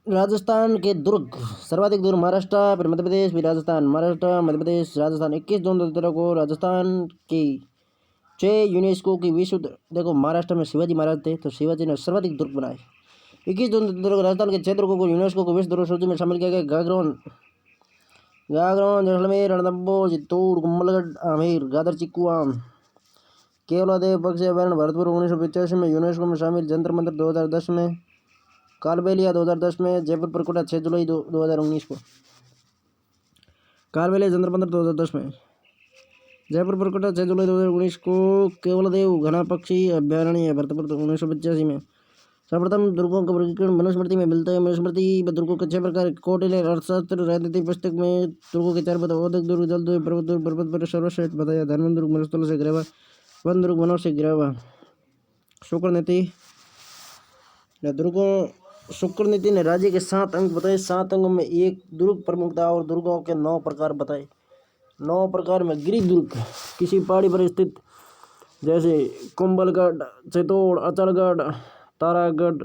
राजस्थान के दुर्ग सर्वाधिक दूर महाराष्ट्र, फिर मध्य प्रदेश, फिर राजस्थान, महाराष्ट्र, मध्य प्रदेश, राजस्थान। 21 जून 2017 को राजस्थान की 6 यूनेस्को की विश्व देखो महाराष्ट्र में शिवाजी महाराज थे तो शिवाजी ने सर्वाधिक दुर्ग बनाए। 21 जून 2017 को राजस्थान के 6 दुर्गों को यूनेस्को को विश्व धरोहर सूची में शामिल किया गया। गागरोन गागरोन जैसलमेर, रणथंभौर, चित्तौड़, कुंभलगढ़, आमेर, गादर, चिक्कुआम, केवलादेव पक्षी अभयारण्य भरतपुर 1985 में यूनेस्को में शामिल। जंतर मंतर 2010 में, कालबेलिया 2010 में, जयपुर परकोटा 6 जुलाई 2019 को। कालबेलिया जंतर मंतर 2010 में, जयपुर परकोटा 6 जुलाई 2019 को। केवलादेव घना पक्षी अभयारण्य भरतपुर 1985 में। सर्वप्रथम दुर्गों का वर्गीकरण मनुस्मृति में मिलता है। मनुस्मृति में दुर्गों के 6 प्रकार कौटिल्य अर्थशास्त्र राजनीतिक पुस्तक में दुर्गों के 4 पद औद्योगिक दुर्ग, जल दुर्ग, पर्वत दुर्ग, पर्वत पर सर्वश्रेष्ठ बताया। धर्म दुर्ग मरुस्थल से घिरा हुआ, वन दुर्ग वनों से घिरा हुआ। शुक्र नीति ने दुर्गों शुक्र नीति ने राज्य के 7 अंग बताए। 7 अंगों में एक दुर्ग प्रमुखता और दुर्गों के 9 प्रकार बताए। 9 प्रकार में गिरि दुर्ग किसी पहाड़ी पर स्थित जैसे कुंभलगढ़, चित्तौड़, अचलगढ़, तारागढ़।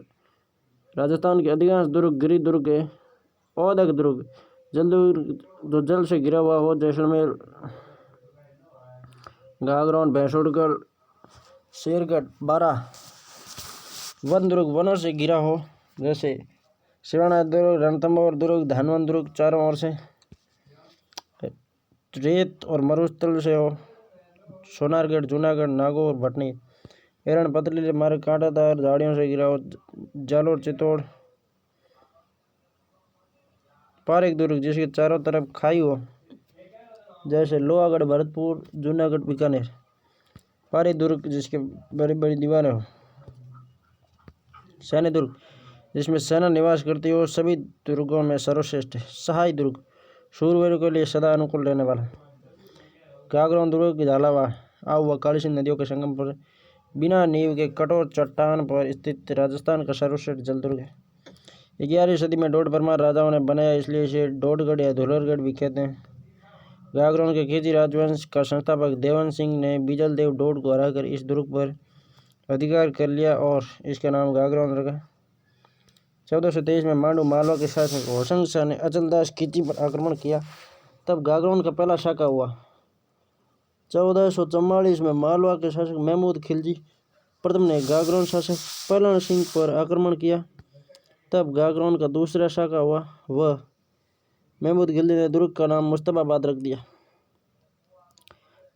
राजस्थान के अधिकांश दुर्ग गिरि दुर्ग है। औद्योगिक दुर्ग जल दुर्ग जो जल से घिरा हुआ हो, जैसलमेर, गागरोन, भैंसोड़गढ़, शेरगढ़, बारा। वन दुर्ग वनों से घिरा हो, जैसे शिवानाथ दुर्ग, रणथंभौर दुर्ग, धानवन दुर्ग चारों ओर से रेत और मरुस्थल से हो। सोनारगढ़, जूनागढ़, नागौर, भटनी, एरण, पथरीले मार्ग, कांटादार झाड़ियों से घिरा हो। जालोर, चित्तौड़। पारिक दुर्ग जिसके चारों तरफ खाई हो, जैसे लोहागढ़, भरतपुर, जूनागढ़, बीकानेर। पारिक दुर्ग जिसके बड़ी बड़ी दीवारें हो। सैन्य दुर्ग जिसमें सेना निवास करती हो, सभी दुर्गों में सर्वश्रेष्ठ है। सहाय दुर्ग शूरवीरों के लिए सदा अनुकूल रहने वाला। गागरोन दुर्ग झालावाड़, आहुआ, काली सिंध नदियों के संगम पर बिना नींव के कठोर चट्टान पर स्थित राजस्थान का सर्वश्रेष्ठ जल दुर्ग है। 11वीं सदी में डोड परमार राजाओं ने बनाया, इसलिए इसे डोडगढ़ या धुलरगढ़ भी कहते हैं। गागरोन के खिजी राजवंश का संस्थापक देवन सिंह ने बिजल देव डोड को हराकर इस दुर्ग पर अधिकार कर लिया और इसका नाम गागरोन रखा। 1423 में मांडू मालवा के शासक होशंग शाह ने अचलदास खिजी पर आक्रमण किया, तब गागरोन का पहला शाखा हुआ। 1444 में मालवा के शासक महमूद खिलजी प्रथम ने गागरोन शासक पलन सिंह पर आक्रमण किया, तब गागरोन का दूसरा शाखा हुआ। वह महमूद खिलजी ने दुर्ग का नाम मुस्तफाबाद रख दिया।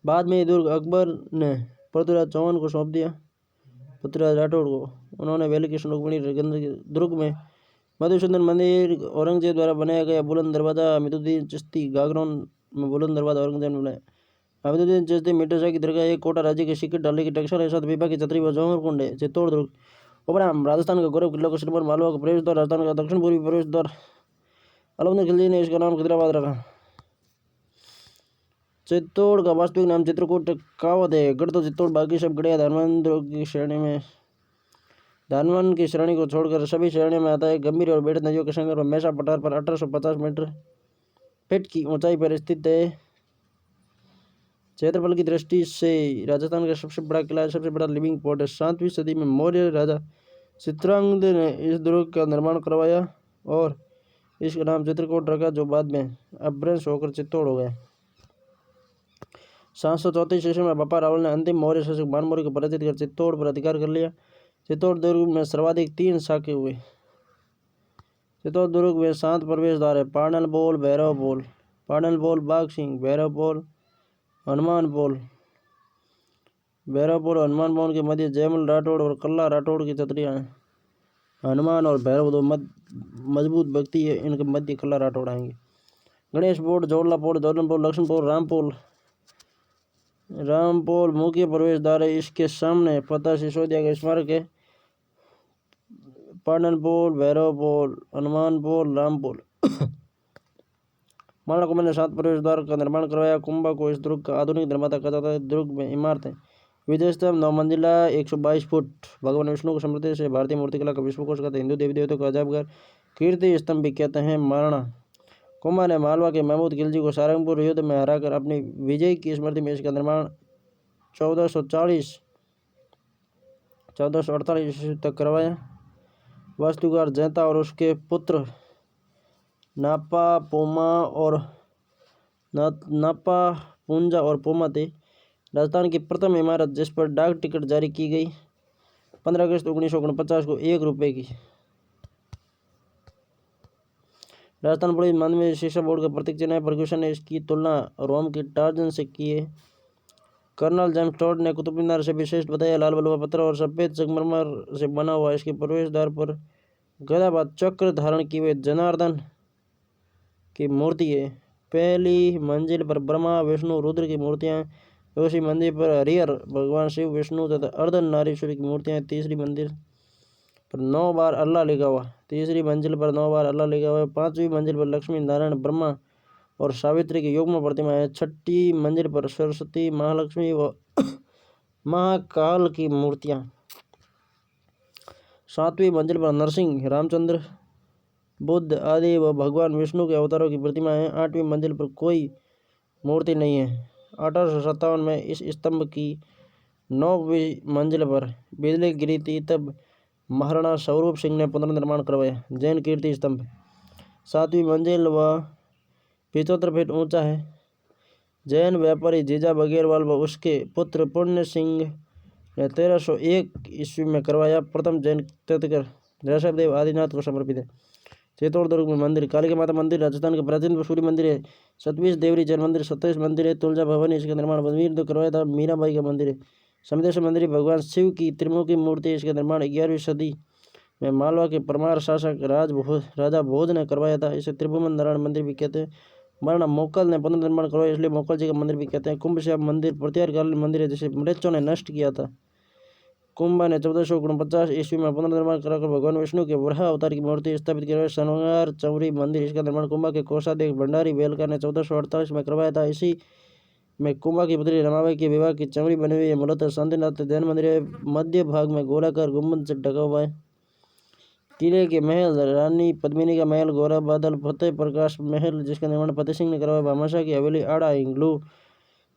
बाद में ये दुर्ग अकबर ने पृथ्वीराज चौहान को सौंप दिया। पृथ्वीराज राठौड़ को उन्होंने वेली कृष्ण रुक्मिणी दुर्ग में मधुसूदन मंदिर, औरंगजेब द्वारा बनाया गया बुलंद दरवाजा। अमीरुद्दीन चिश्ती गागरोन में बुलंद दरवाजा औरंगजेब ने बनाया। अमीरुद्दीन चिश्ती मीटर शाह की दरगाह, एक कोटा राज्य के सिक्के डाले की टक्सर है, साथ विभा की छतरी व जौहर कुंड है। चित्तौड़ दुर्ग उपनाम राजस्थान का गौरव, किला का सिरमौर, मालवा का प्रवेश द्वार, राजस्थान का दक्षिण पूर्वी प्रवेश द्वार। अलाउद्दीन खिलजी ने इसका नाम खिदराबाद रखा। चित्तौड़ का वास्तविक नाम चित्रकूट कावत है। गढ़ तो चित्तौड़, बाकी सब गढ़िया धानवन दुर्ग की श्रेणी में, धानवन की श्रेणी को छोड़कर सभी श्रेणियों में आता है। गंभीर और बेड़त नदियों के संगम पर मैसा पठार पर 1850 मीटर फीट की ऊंचाई पर स्थित है। क्षेत्रफल की दृष्टि से राजस्थान का सबसे बड़ा किला है, सबसे बड़ा लिविंग पोर्ट है। 7वीं सदी में मौर्य राजा चित्रांगद ने इस दुर्ग का निर्माण करवाया और इसका नाम चित्रकूट रखा, जो बाद में अपभ्रंश होकर चित्तौड़ हो गया। 734 ईस्वी में बापा रावल ने अंतिम मौर्य शासक बानमौर्य को पराजित कर चित्तौड़ पर अधिकार कर लिया। चित्तौड़ दुर्ग में सर्वाधिक 3 शाखे हुए। चित्तौड़ दुर्ग में 7 प्रवेश द्वार है। पाडल पोल, भैरव पोल, पाडल पोल, बाघ सिंह, भैरव पोल, हनुमान पोल। भैरव पोल और हनुमान पोल के मध्य जयमल राठौड़ और कल्ला राठौड़ की छतरियां हैं। हनुमान और भैरव दो मजबूत व्यक्ति है, इनके मध्य कल्ला राठौड़ आएंगे। गणेश पोल, जोड़ला पोल, जोलन पोल, लक्ष्मण पोल, राम पोल मुख्य प्रवेश द्वार है। इसके सामने फतेह सिसोदिया का स्मारक है। पाडल पोल, भैरव पोल, हनुमान पोल, राम पोल। महाराणा कुंभा ने 7 प्रवेश द्वार का निर्माण करवाया। कुंभा को इस दुर्ग का आधुनिक निर्माता कहा जाता है। दुर्ग में इमारतें विजय स्तंभ 9 मंजिला 122 फुट, भगवान विष्णु को समृद्धि से भारतीय मूर्तिकला का विश्वकोश कहते हैं। हिंदू देवी देवताओं का अजायबघर, कीर्ति स्तंभ भी कहते हैं। महाराणा कुंभा ने मालवा के महमूद खिलजी को सारंगपुर युद्ध में हराकर अपनी विजय की स्मृति में इसका निर्माण 1448 ईस्वी तक करवाया। वास्तुकार जैता और उसके पुत्र नापा पूंजा और पोमा थे। राजस्थान की प्रथम इमारत जिस पर डाक टिकट जारी की गई 15 अगस्त 1949 को 1 रुपये की। राजस्थान पुलिस माध्यमिक शिक्षा बोर्ड का प्रतीक चिन्ह है। फर्ग्यूसन ने इसकी तुलना रोम के टार्जन से की है। कर्नल जेम्स टॉड ने कुतुब मीनार से विशिष्ट बताया लाल बलुआ पत्थर और सफेद संगमरमर से बना हुआ। इसके प्रवेश द्वार पर गदाबाद चक्र धारण किए हुए जनार्दन की मूर्ति है। पहली मंजिल पर ब्रह्मा विष्णु रुद्र की मूर्तियां, दूसरी मंजिल पर हरिहर भगवान शिव विष्णु तथा अर्धनारीश्वर की मूर्तियां, तीसरी मंजिल पर 9 बार अल्लाह लिखा हुआ, तीसरी मंजिल पर 9 बार अल्लाह लिखा हुआ है। 5वीं मंजिल पर लक्ष्मी नारायण ब्रह्मा और सावित्री की युग्म प्रतिमा है। 6ठी मंजिल पर सरस्वती महालक्ष्मी व महाकाल की मूर्तियां। 7वीं मंजिल पर नरसिंह, रामचंद्र, बुद्ध आदि व भगवान विष्णु के अवतारों की प्रतिमा है। 8वीं मंजिल पर कोई मूर्ति नहीं है। 1857 में इस स्तंभ की 9वीं मंजिल पर बिजली गिरी थी, तब महाराणा स्वरूप सिंह ने पुनर्निर्माण करवाया। जैन कीर्ति स्तंभ 7वीं मंजिल व 75 फीट ऊंचा है। जैन व्यापारी जीजा बघेलवाल व उसके पुत्र पुण्य सिंह ने 1301 ईस्वी में करवाया। प्रथम जैन तीर्थंकर ऋषभदेव आदिनाथ को समर्पित है। चित्तौड़गढ़ में मंदिर कालिका माता मंदिर राजस्थान का प्राचीन सूर्य मंदिर है। 27 देवरी जैन मंदिर 27 मंदिर है। तुलजा भवन इसका निर्माण बलवीर ने करवाया था। मीराबाई का मंदिर है। समदेश्वर मंदिर भगवान शिव की त्रिमुखी मूर्ति, इसका निर्माण 11वीं सदी में मालवा के परमार शासक राजा भोज ने करवाया था। इसे त्रिभुवन नारायण मंदिर भी कहते हैं। महाराणा मोकल ने पुनर्निर्माण करवाया, इसलिए मोकल जी का मंदिर भी कहते हैं। कुंभ श्याम मंदिर प्रत्यारकालीन मंदिर है जिसे मृक्षों ने नष्ट किया था। कुंभा ने 1449 ईस्वी में पुनर्निर्माण कराकर भगवान विष्णु के वराह अवतार की मूर्ति स्थापित की। शनिवार चौरी मंदिर, इसका निर्माण कुंभा के कोषाध्यक्ष भंडारी वेलका ने 1448 में करवाया था। इसी में कुंभा की पुत्री रमाबाई के विवाह की चौरी बनी हुई है। मूलतः शांतिनाथ जैन मंदिर है। मध्य भाग में गोलाकार गुंबद से ढका हुआ है। किले के महल रानी पद्मिनी का महल, गौरव बादल, फतेह प्रकाश महल जिसका निर्माण फतेह सिंह ने करवाया। भामाशाह की हवेली, आड़ा हिंगलू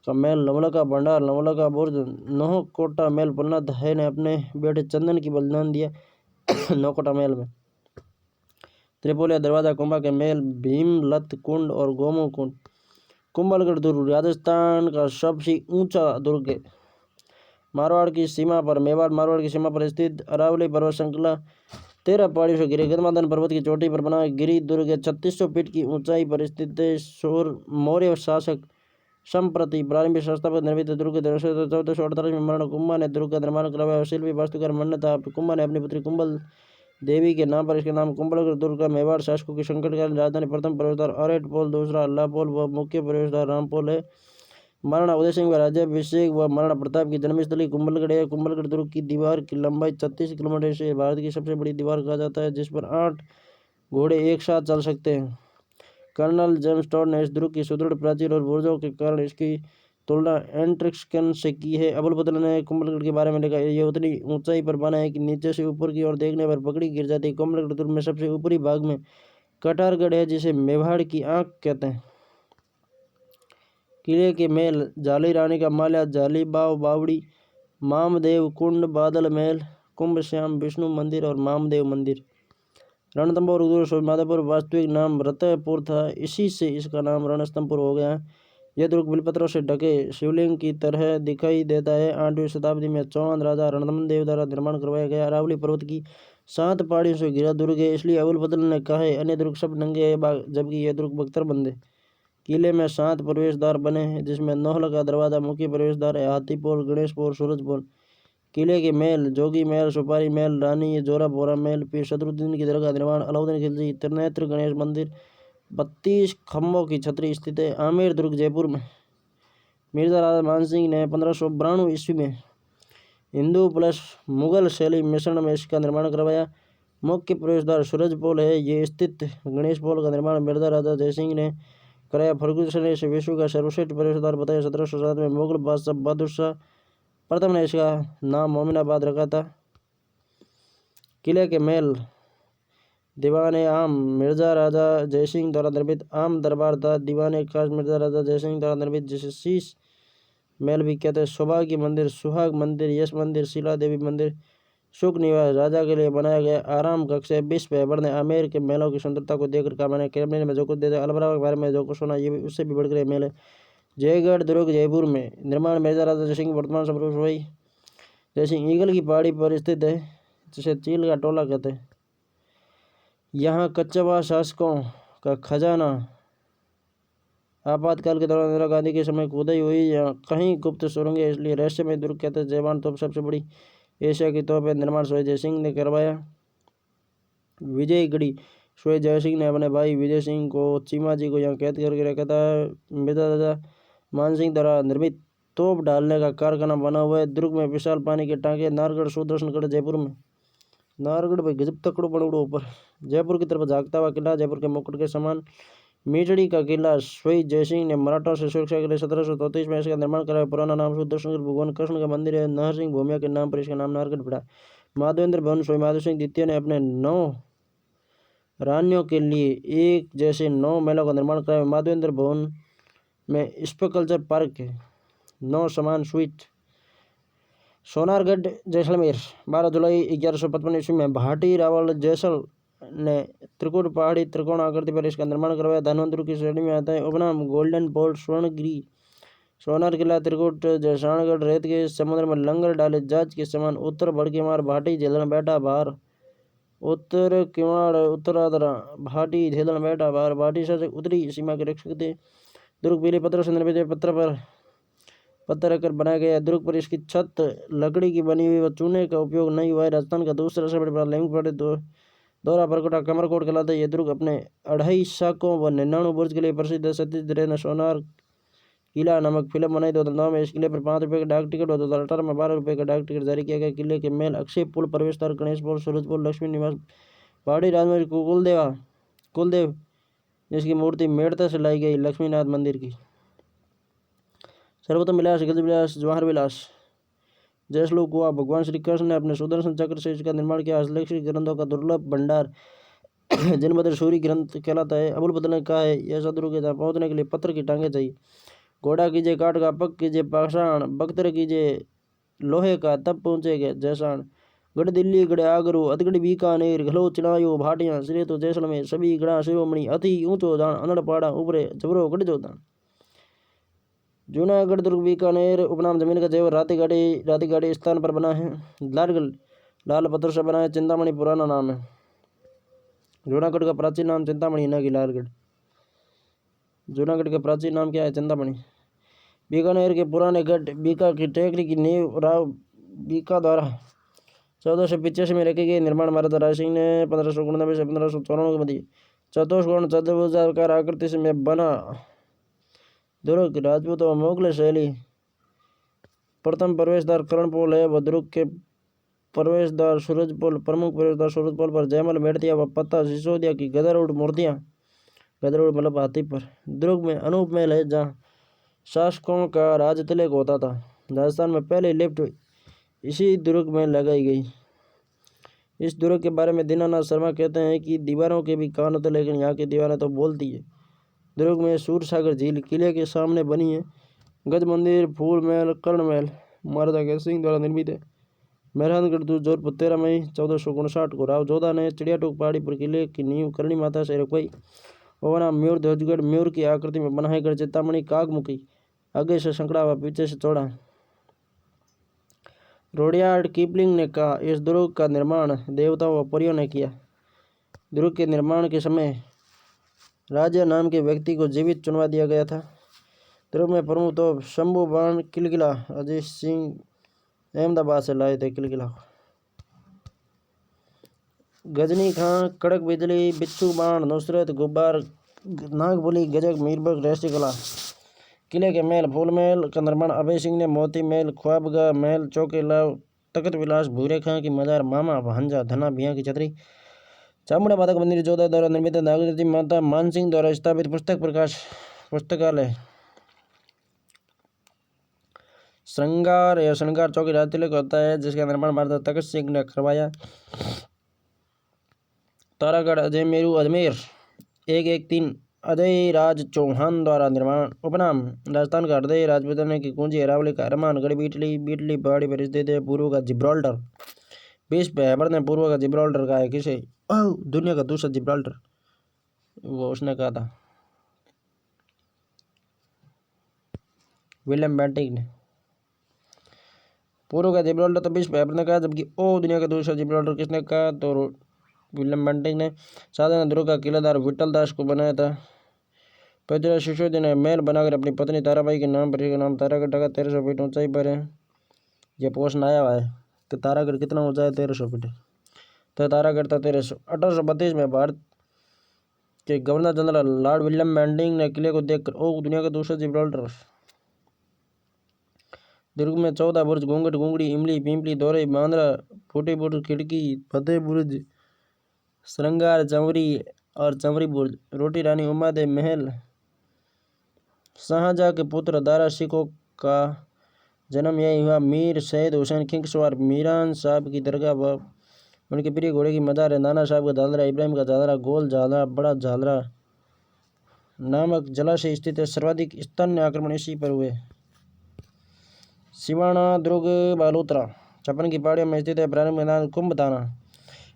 का महल, नवला का भंडार, नवला का बुर्ज, नौकोटा महल प्रहलाद है ने अपने बेटे चंदन की बलिदान दिया नौकोटा महल में। त्रिपोलिया दरवाजा, कुंभा के महल, भीमलत कुंड और गोमू कुंड। कुंभलगढ़ दुर्ग राजस्थान का सबसे ऊंचा दुर्ग है। मारवाड़ की सीमा पर, मेवाड़ मारवाड़ की सीमा पर स्थित अरावली पर्वत श्रृंखला 13 पहाड़ियों से घिरे गंधमार्दन पर्वत की चोटी पर बना गिरी दुर्ग 3600 फीट की ऊंचाई पर स्थित है। मौर्य शासक संप्रति प्रारंभिक संस्थापक निर्मित दुर्ग 1448 में महाराणा कुंभा ने दुर्ग का निर्माण करवाया। शिल्पी वास्तुकार मन्नता कुंभा ने अपनी पुत्री कुंभल देवी के नाम पर इसका नाम कुंभलगढ़ दुर्ग का मेवाड़ शासकों की संकटकालीन राजधानी। प्रथम प्रवेशद्वार अरेट पोल, दूसरा अल्लाह पोल व मुख्य प्रवेशद्वार रामपोल है। महाराणा उदय सिंह व राज्याभिषेक व महाराणा प्रताप की जन्मस्थली कुंभलगढ़ है। कुंभलगढ़ दुर्ग की दीवार की लंबाई 36 किलोमीटर से भारत की सबसे बड़ी दीवार कहा जाता है, जिस पर 8 घोड़े एक साथ चल सकते हैं। कर्नल जेम्स टॉड ने इस दुर्ग की सुदृढ़ प्राचीर और बुर्जों के कारण इसकी तुलना एंट्रिक्सकन से की है। अबुल फजल ने कुंभलगढ़ के बारे में लिखा, यह उतनी ऊंचाई पर बना है कि नीचे से ऊपर की ओर देखने पर पगड़ी गिर जाती है। कुंभलगढ़ दुर्ग में सबसे ऊपरी भाग में कटारगढ़ है जिसे मेवाड़ की आंख कहते हैं। किले के महल, जाली रानी का माल्या, जाली बाव बावड़ी, मामदेव कुंड, बादल महल, कुंभ श्याम विष्णु मंदिर और मामदेव मंदिर। रणथंभौर उदयपुर माधवपुर वास्तविक नाम रतपुर था, इसी से इसका नाम रणस्तंभपुर हो गया है। यह दुर्ग बिलपत्रों से ढके शिवलिंग की तरह दिखाई देता है। 8वीं शताब्दी में चौहान राजा रणधमदेव द्वारा निर्माण करवाया गया। अरावली पर्वत की 7 पहाड़ियों से घिरा दुर्ग है, इसलिए अबुल फजल ने कहा है अन्य दुर्ग सब नंगे हैं जबकि यह दुर्ग बख्तरबंद है। किले में 7 प्रवेश द्वार बने हैं जिसमें नौहल का दरवाजा मुख्य प्रवेश द्वार है। हाथीपोल, गणेशपोल, सूरजपोल। किले के महल, जोगी महल, सुपारी महल, रानी जोरापोरा महल, पीर सदरुद्दीन की दरगाह निर्माण, अलाउद्दीन खिलजी, त्रिनेत्र गणेश मंदिर, 32 खम्भों की छतरी स्थित है। आमेर दुर्ग जयपुर में। मिर्जा राजा मानसिंह ने 1592 ईस्वी में हिंदू प्लस मुगल शैली मिश्रण में इसका निर्माण करवाया। मुख्य प्रवेश द्वार सूरजपोल है। ये स्थित गणेश पोल का निर्माण मिर्जा राजा जयसिंह ने कराया। फर्गुसन ने इसे विश्व का सर्वश्रेष्ठ प्रवेश द्वार बताया। 1707 में मुगल बादशाह बहादुर शाह प्रथम ने इसका नाम मोमिनाबाद रखा था। किले के महल, दीवान आम मिर्जा राजा जयसिंह द्वारा निर्मित आम दरबार था। दीवान खास मिर्जा राजा जयसिंह द्वारा निर्मित जिसे शीश महल भी कहते हैं। सौभाग्य मंदिर, सुहाग मंदिर, यश मंदिर, शीला देवी मंदिर, सुख निवास राजा के लिए बनाया गया आराम कक्ष है। विश्व है बढ़ने आमेर के महलों की सुंदरता को देखकर कहा मैंने क्रेमलिन में जो कुछ देखा अलबरा के बारे में जो कुछ सुना ये भी उससे भी बढ़कर महल है। जयगढ़ दुर्ग जयपुर में निर्माण मिर्जा राजा जयसिंह वर्तमान संप्रभु वही जयसिंह ईगल की पहाड़ी पर स्थित है जिसे चील का टोला कहते हैं। यहाँ कच्चवा शासकों का खजाना आपातकाल के दौरान इंदिरा गांधी के समय खुदाई हुई। यहाँ कहीं गुप्त सुरंगें इसलिए रहस्यमय दुर्ग कहते हैं। जयवान तोप सबसे बड़ी एशिया की तोप है। निर्माण स्वयं जयसिंह ने करवाया। विजयगढ़ी स्वयं जयसिंह ने अपने भाई विजय सिंह को चीमा जी को यहाँ कैद करके रखा था। मिर्जा राजा मानसिंह द्वारा निर्मित तोप डालने का कारखाना बना हुआ है। दुर्ग में विशाल पानी के टांके। नारगढ़ सुदर्शनगढ़ जयपुर में नारगढ़ भाई गजब तकड़ो बड़ो ऊपर। जयपुर की तरफ झाँकता हुआ किला जयपुर के मुकुट के समान। मीटड़ी का किला स्वयं जयसिंह ने मराठों से सुरक्षा के लिए 1734 में इसका निर्माण कराया। पुराना नाम सुदर्शनगढ़ भगवान कृष्ण का मंदिर है। नहर सिंह भूमिया के नाम पर इसका नाम नारगढ़ पड़ा। माधवेंद्र भवन स्वयं माधव सिंह द्वितीय ने अपने 9 रानियों के लिए एक जैसे 9 महलों का निर्माण कराया। माधवेंद्र भवन में स्पेकल्चर पार्क है। 9 समान स्वीट। सोनारगढ़ जैसलमेर 12 जुलाई 1155 ईस्वी में भाटी रावल जैसल ने त्रिकुट पहाड़ी त्रिकोण आकृति पर इसका निर्माण करवाया। धनवंतरि की श्रेणी में आता है। उपनाम गोल्डन पोर्ट स्वर्णगिरी सोनार किला त्रिकुट जैसाणगढ़ रेत के समुद्र में लंगर डाले जहाज के समान। उत्तर भड़के मार भाटी झेलन बैठा बाहर उत्तर किवाड़ उत्तराधरा भाटी झेलन बैठा बाहर। भाटी शासक उत्तरी सीमा के रक्षक थे। दुर्ग पीले पत्थर से निर्मित पत्थर पर पत्थर रखकर बनाया गया। दुर्ग पर इसकी छत लकड़ी की बनी हुई व चूने का उपयोग नहीं हुआ है। राजस्थान का दूसरा सबसे बड़ा लिंगपड़े दौरा परकोटा कमरकोट कहलाता है। यह दुर्ग अपने 2.5 शाखों व 99 बुर्ज के लिए प्रसिद्ध है। सतीश रे ने सोनार किला नामक फिल्म बनाई 2009 में। इस किले पर 5 रुपये का डाक टिकट और 2018 में 12 रुपये का डाक टिकट जारी किया गया। किले के महल अक्षय पुल प्रवेश द्वार गणेश पुल सूरज पुल लक्ष्मी निवास पहाड़ी राजमहल कुलदेव जिसकी मूर्ति मेड़ता से लाई गई लक्ष्मीनाथ मंदिर की। सर्वोत्तम विलास गज विलास जवाहर विलास जयश्लोक हुआ। भगवान श्री कृष्ण ने अपने सुदर्शन चक्र से इसका निर्माण किया। हस्तलिखित ग्रंथों का दुर्लभ भंडार जिनमध्य सूरी ग्रंथ कहलाता है। अबुल फजल ने कहा है यह शत्रु के जहाँ पहुँचने के लिए पत्थर की टांगे चाहिए। घोड़ा कीजिए काठ का पग कीजिए पाषाण बख्तर कीजिए लोहे का तब पहुँचेगा जैसाण। गढ़ दिल्ली गढ़ आगरू अतगढ़ बीकानेर घलो चिड़ायो भाटियाँ सिरे तो जैसलमेर सभी गढ़ा शिरोमणि अति ऊंचो दान अनड़ पाड़ा ऊपरे जबरो गढ़ जो दान। जूनागढ़ दुर्ग बीकानेर उपनाम जमीन का जेवर राती गाड़ी स्थान पर बना है। लालगढ़ लाल पत्थर से बना है। चिंतामणि पुराना नाम है। जूनागढ़ का प्राचीन नाम चिंतामणि न कि लालगढ़। जूनागढ़ का प्राचीन नाम क्या है? चिंतामणि। बीकानेर के पुराने गढ़ बीका की टेकरी की नींव राव बीका द्वारा 1485 में रखी गई। निर्माण महाराजा राय सिंह ने 1599 से 1594 के मध्य चतुष्कोण चतुर्भुजाकार आकृति से में बना। दुर्ग राजपूत व मुगल शैली। प्रथम प्रवेश द्वार कर्णपोल है व दुर्ग के प्रवेश द्वार सूरजपोल प्रमुख प्रवेश द्वार सूरजपोल पर जयमल मेड़तिया व पत्ता सिसोदिया की गदरूढ़ मूर्तियाँ गदरूढ़ मतलब हाथी पर। दुर्ग में अनूप महल है जहाँ शासकों का राज तिलक होता था। राजस्थान में पहले लिफ्ट इसी दुर्ग में लगाई गई। इस दुर्ग के बारे में दीनानाथ शर्मा कहते हैं कि दीवारों के भी कान होते लेकिन यहाँ की दीवारें तो बोलती है। दुर्ग में सूरसागर झील किले के सामने बनी है। गज मंदिर फूल महल कर्ण महल महाराजा गैर सिंह द्वारा निर्मित है। मेहरानगढ़ जोधपुर 13 मई 1459 को राव जोधा ने चिड़ियाटोक पहाड़ी पर किले की नींव करणी माता से रखवाई। वह म्यूर ध्वजगढ़ म्यूर की आकृति में बना है। गढ़ चिंतामणि कागमुखी आगे से संकड़ा व पीछे से चौड़ा। रोडियार्ड कीपलिंग ने कहा इस दुर्ग का निर्माण देवताओं व परियों ने किया। दुर्ग के निर्माण के समय राजा नाम के व्यक्ति को जीवित चुनवा दिया गया था। दुर्ग में प्रमुख तो शंभू बाण किलकिला अजीत सिंह अहमदाबाद से लाए थे किलकिला। गजनी खां कड़क बिजली बिच्छू बाण नुसरत गुब्बार नागबुली गजक मीरबग रहस्य कला। किले के महल फूल महल का निर्माण अभय सिंह ने। मोती महल ख्वाबगा महल चौके लाव तखत विलास भूरे खां की मजार मामा भांजा धना भिया की छतरी। चामुंडा माता का मंदिर जोधा द्वारा निर्मित। नागरती माता मानसिंह द्वारा स्थापित पुस्तक प्रकाश पुस्तकालय। श्रृंगार चौकी राज तिलक होता है जिसका निर्माण महाराजा तखत सिंह ने करवाया। तारागढ़ अजय मेरू अजमेर 113 अजय राज चौहान द्वारा निर्माण। उपनाम राजस्थान का हृदय राजपूताना की कुंजी अरावली का अरमान गढ़ बीटली पहाड़ी पर स्थित है। पूर्व का जिब्राल्टर विश्व हैबर ने पूर्व का जिब्राल्टर कहा है किसे? ओह, दुनिया का दूसरा जिब्राल्टर, वो उसने कहा था विलियम बेंटिक ने। पूर्व का जिब्राल्टर तो विश्व हैबर ने कहा, जबकि ओ दुनिया का दूसरा जिब्राल्टर किसने कहा? तो विलियम बेंटिक ने। साधना दुर्ग का किलेदार विठल दास को बनाया था। पैदरा सिसोदिया ने महल बनाकर अपनी पत्नी ताराबाई के नाम पर, नाम तारागढ़ रखा, 1300 फीट ऊंचाई पर है। यह प्रश्न आया हुआ है कि तारागढ़ कितना ऊंचा है? 1300 फीट। तो तारागढ़ था 1300। 1832 में भारत के governor general Lord William Bentinck ने किले को देखकर ओ दुनिया का दूसरा जिब्राल्टर। दुर्ग में 14 बुर्ज, घूंघट, घुंगड़ी, इमली, पिंपली, दोरई, बांद्रा, फूटी बुर्ज, खिड़की, फतेह बुर्ज, श्रृंगार, चंवरी और चंवरी बुर्ज, रोटी रानी उमादेव महल, शाहजहां के पुत्र दारा शिकोह का जन्म यही हुआ, मीर सैयद हुसैन खिंगसवार मीरान साहब की दरगाह व उनके प्रिय घोड़े की मजार है, नाना साहब का झालरा, इब्राहिम का झालरा, गोल झालरा, बड़ा झालरा नामक जलाशय स्थित है। सर्वाधिक स्तन्य आक्रमण इसी पर हुए। सिवाना दुर्ग बालोतरा छप्पन की पहाड़ियों में स्थित है। प्रारंभ मैदान कुंभताना,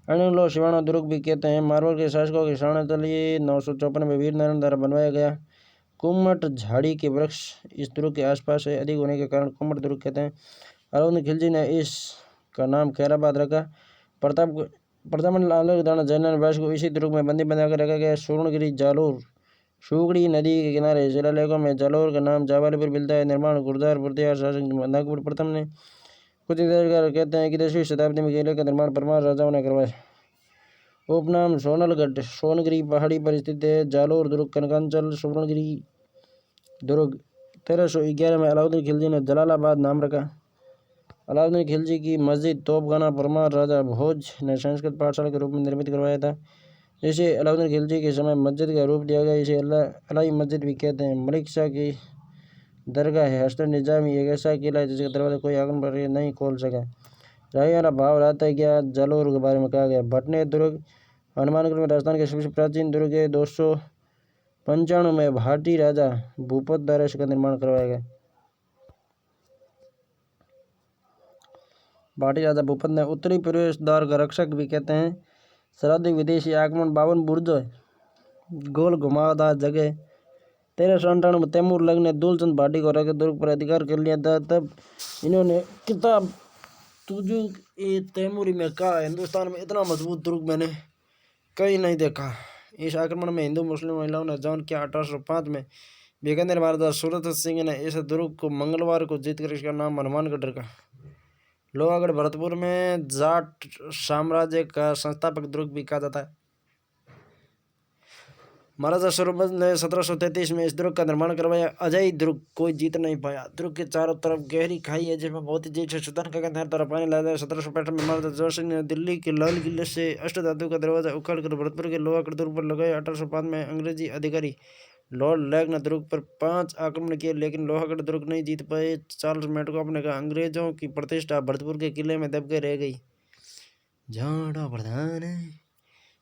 अणुलो सिवाना दुर्ग भी कहते हैं। मारवाड़ के शासकों के शासनकाल 954 में वीर नारायण द्वारा बनवाया गया। कुम्मट झाड़ी के वृक्ष इस दुर्ग के आसपास है, अधिक होने के कारण कुम्मट दुर्ग कहते हैं। अलाउद्दीन खिलजी ने इसका नाम खैराबाद रखा। प्रतापमंडल आलोक दाना जैन व्यास को इसी दुर्ग में बंदी बनाकर रखा गया। स्वर्णगिरी जालोर शुगड़ी नदी के किनारे शिलालेखों में जालोर का नाम जावालीपुर मिलता है। निर्माण गुर्जर प्रतिहार शासक नागपुर प्रथम ने। कुछ इतिहासकार कहते हैं कि 10वीं शताब्दी में किले का निर्माण परमार राजाओं ने करवाया। उपनाम सोनलगढ़ सोनगिरी पहाड़ी पर स्थित है। जालोर दुर्ग कनकांचल स्वर्णगिरी दुर्ग। 1311 में अलाउद्दीन खिलजी ने जलालाबाद नाम रखा। अलाउद्दीन खिलजी की मस्जिद तोपखाना परमार राजा भोज ने संस्कृत पाठशाला के रूप में निर्मित करवाया था, जिसे अलाउद्दीन खिलजी के समय मस्जिद का रूप दिया गया। इसे अलाई मस्जिद भी कहते हैं। मलिक शाह की दरगाह है। हसन निजामी एक ऐसा किला है जिसका दरवाजा कोई आक्रमणकारी नहीं खोल सका। राहियारा भाव रहता गया जालोर के बारे में कहा गया। भटने दुर्ग हनुमानगढ़ में राजस्थान के सबसे प्राचीन दुर्ग है। 295 में भाटी राजा भूपत द्वारा इसका निर्माण करवाया गया। भाटी राजा भूपत ने उत्तरी प्रवेश द्वार का रक्षक भी कहते हैं। सर्वाधिक विदेशी आक्रमण 52 बुर्ज है, गोल घुमावदार जगह। 1398 में तैमूर लंग ने दुलचंद भाटी को रखकर दुर्ग पर अधिकार कर लिया था। तब इन्होंने किताब तुजुक ए तैमूरी में कहा, हिंदुस्तान में इतना मजबूत दुर्ग मैंने कहीं नहीं देखा। इस आक्रमण में हिंदू मुस्लिम महिलाओं ने जान किया। 1805 में बीकानेर महाराजा सूरत सिंह ने इस दुर्ग को मंगलवार को जीतकर इसका नाम हनुमानगढ़ रखा। लोहागढ़ भरतपुर में जाट साम्राज्य का संस्थापक दुर्ग भी कहा जाता है। महाराजा सूरमल ने 1733 में इस दुर्ग का निर्माण करवाया। अजय दुर्ग कोई जीत नहीं पाया। दुर्ग के चारों तरफ गहरी खाई है जिसमें बहुत ही तेज से सुल्तान का हर तरफ पानी लाया जाए। 1765 में महाराजा जोर सिंह ने दिल्ली के लाल किले से अष्टधातु का दरवाजा उखाड़कर भरतपुर के लोहागढ़ दुर्ग पर लगाया। 1805 में अंग्रेजी अधिकारी लॉर्ड लेग ने दुर्ग पर 5 आक्रमण किए, लेकिन लोहागढ़ दुर्ग नहीं जीत पाए। चार्ल्स मेटकॉफ ने कहा, अंग्रेजों की प्रतिष्ठा भरतपुर के किले में दबके रह गई। झाड़ा प्रधान है।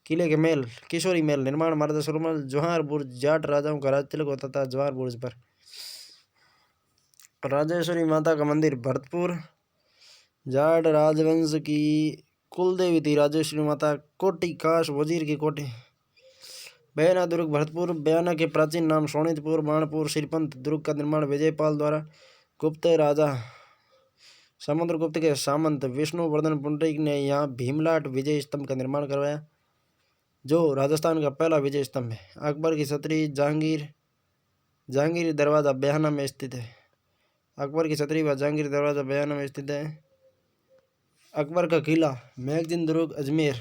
किले के महल किशोरी महल निर्माण महाराजा सुरमल। जवाहर बुर्ज जाट राजाओं का राज तिलक होता था जवाहर बुर्ज पर। राजेश्वरी माता का मंदिर भरतपुर जाट राजवंश की कुलदेवी थी राजेश्वरी माता। कोटी खास वजीर की कोठी। बयाना दुर्ग भरतपुर। बयाना के प्राचीन नाम सोनितपुर बाणपुर श्रीपंत। दुर्ग का निर्माण विजयपाल द्वारा। गुप्त राजा समुद्रगुप्त के सामंत विष्णुवर्धन पुंडरीक ने यहाँ भीमलाट विजय स्तंभ का निर्माण करवाया, जो राजस्थान का पहला विजय स्तंभ है। अकबर की छतरी जहांगीर दरवाज़ा बयाना में स्थित है। अकबर की छतरी व जहांगीर दरवाज़ा बयाना में स्थित है। अकबर का किला मैगजीन दुर्ग अजमेर।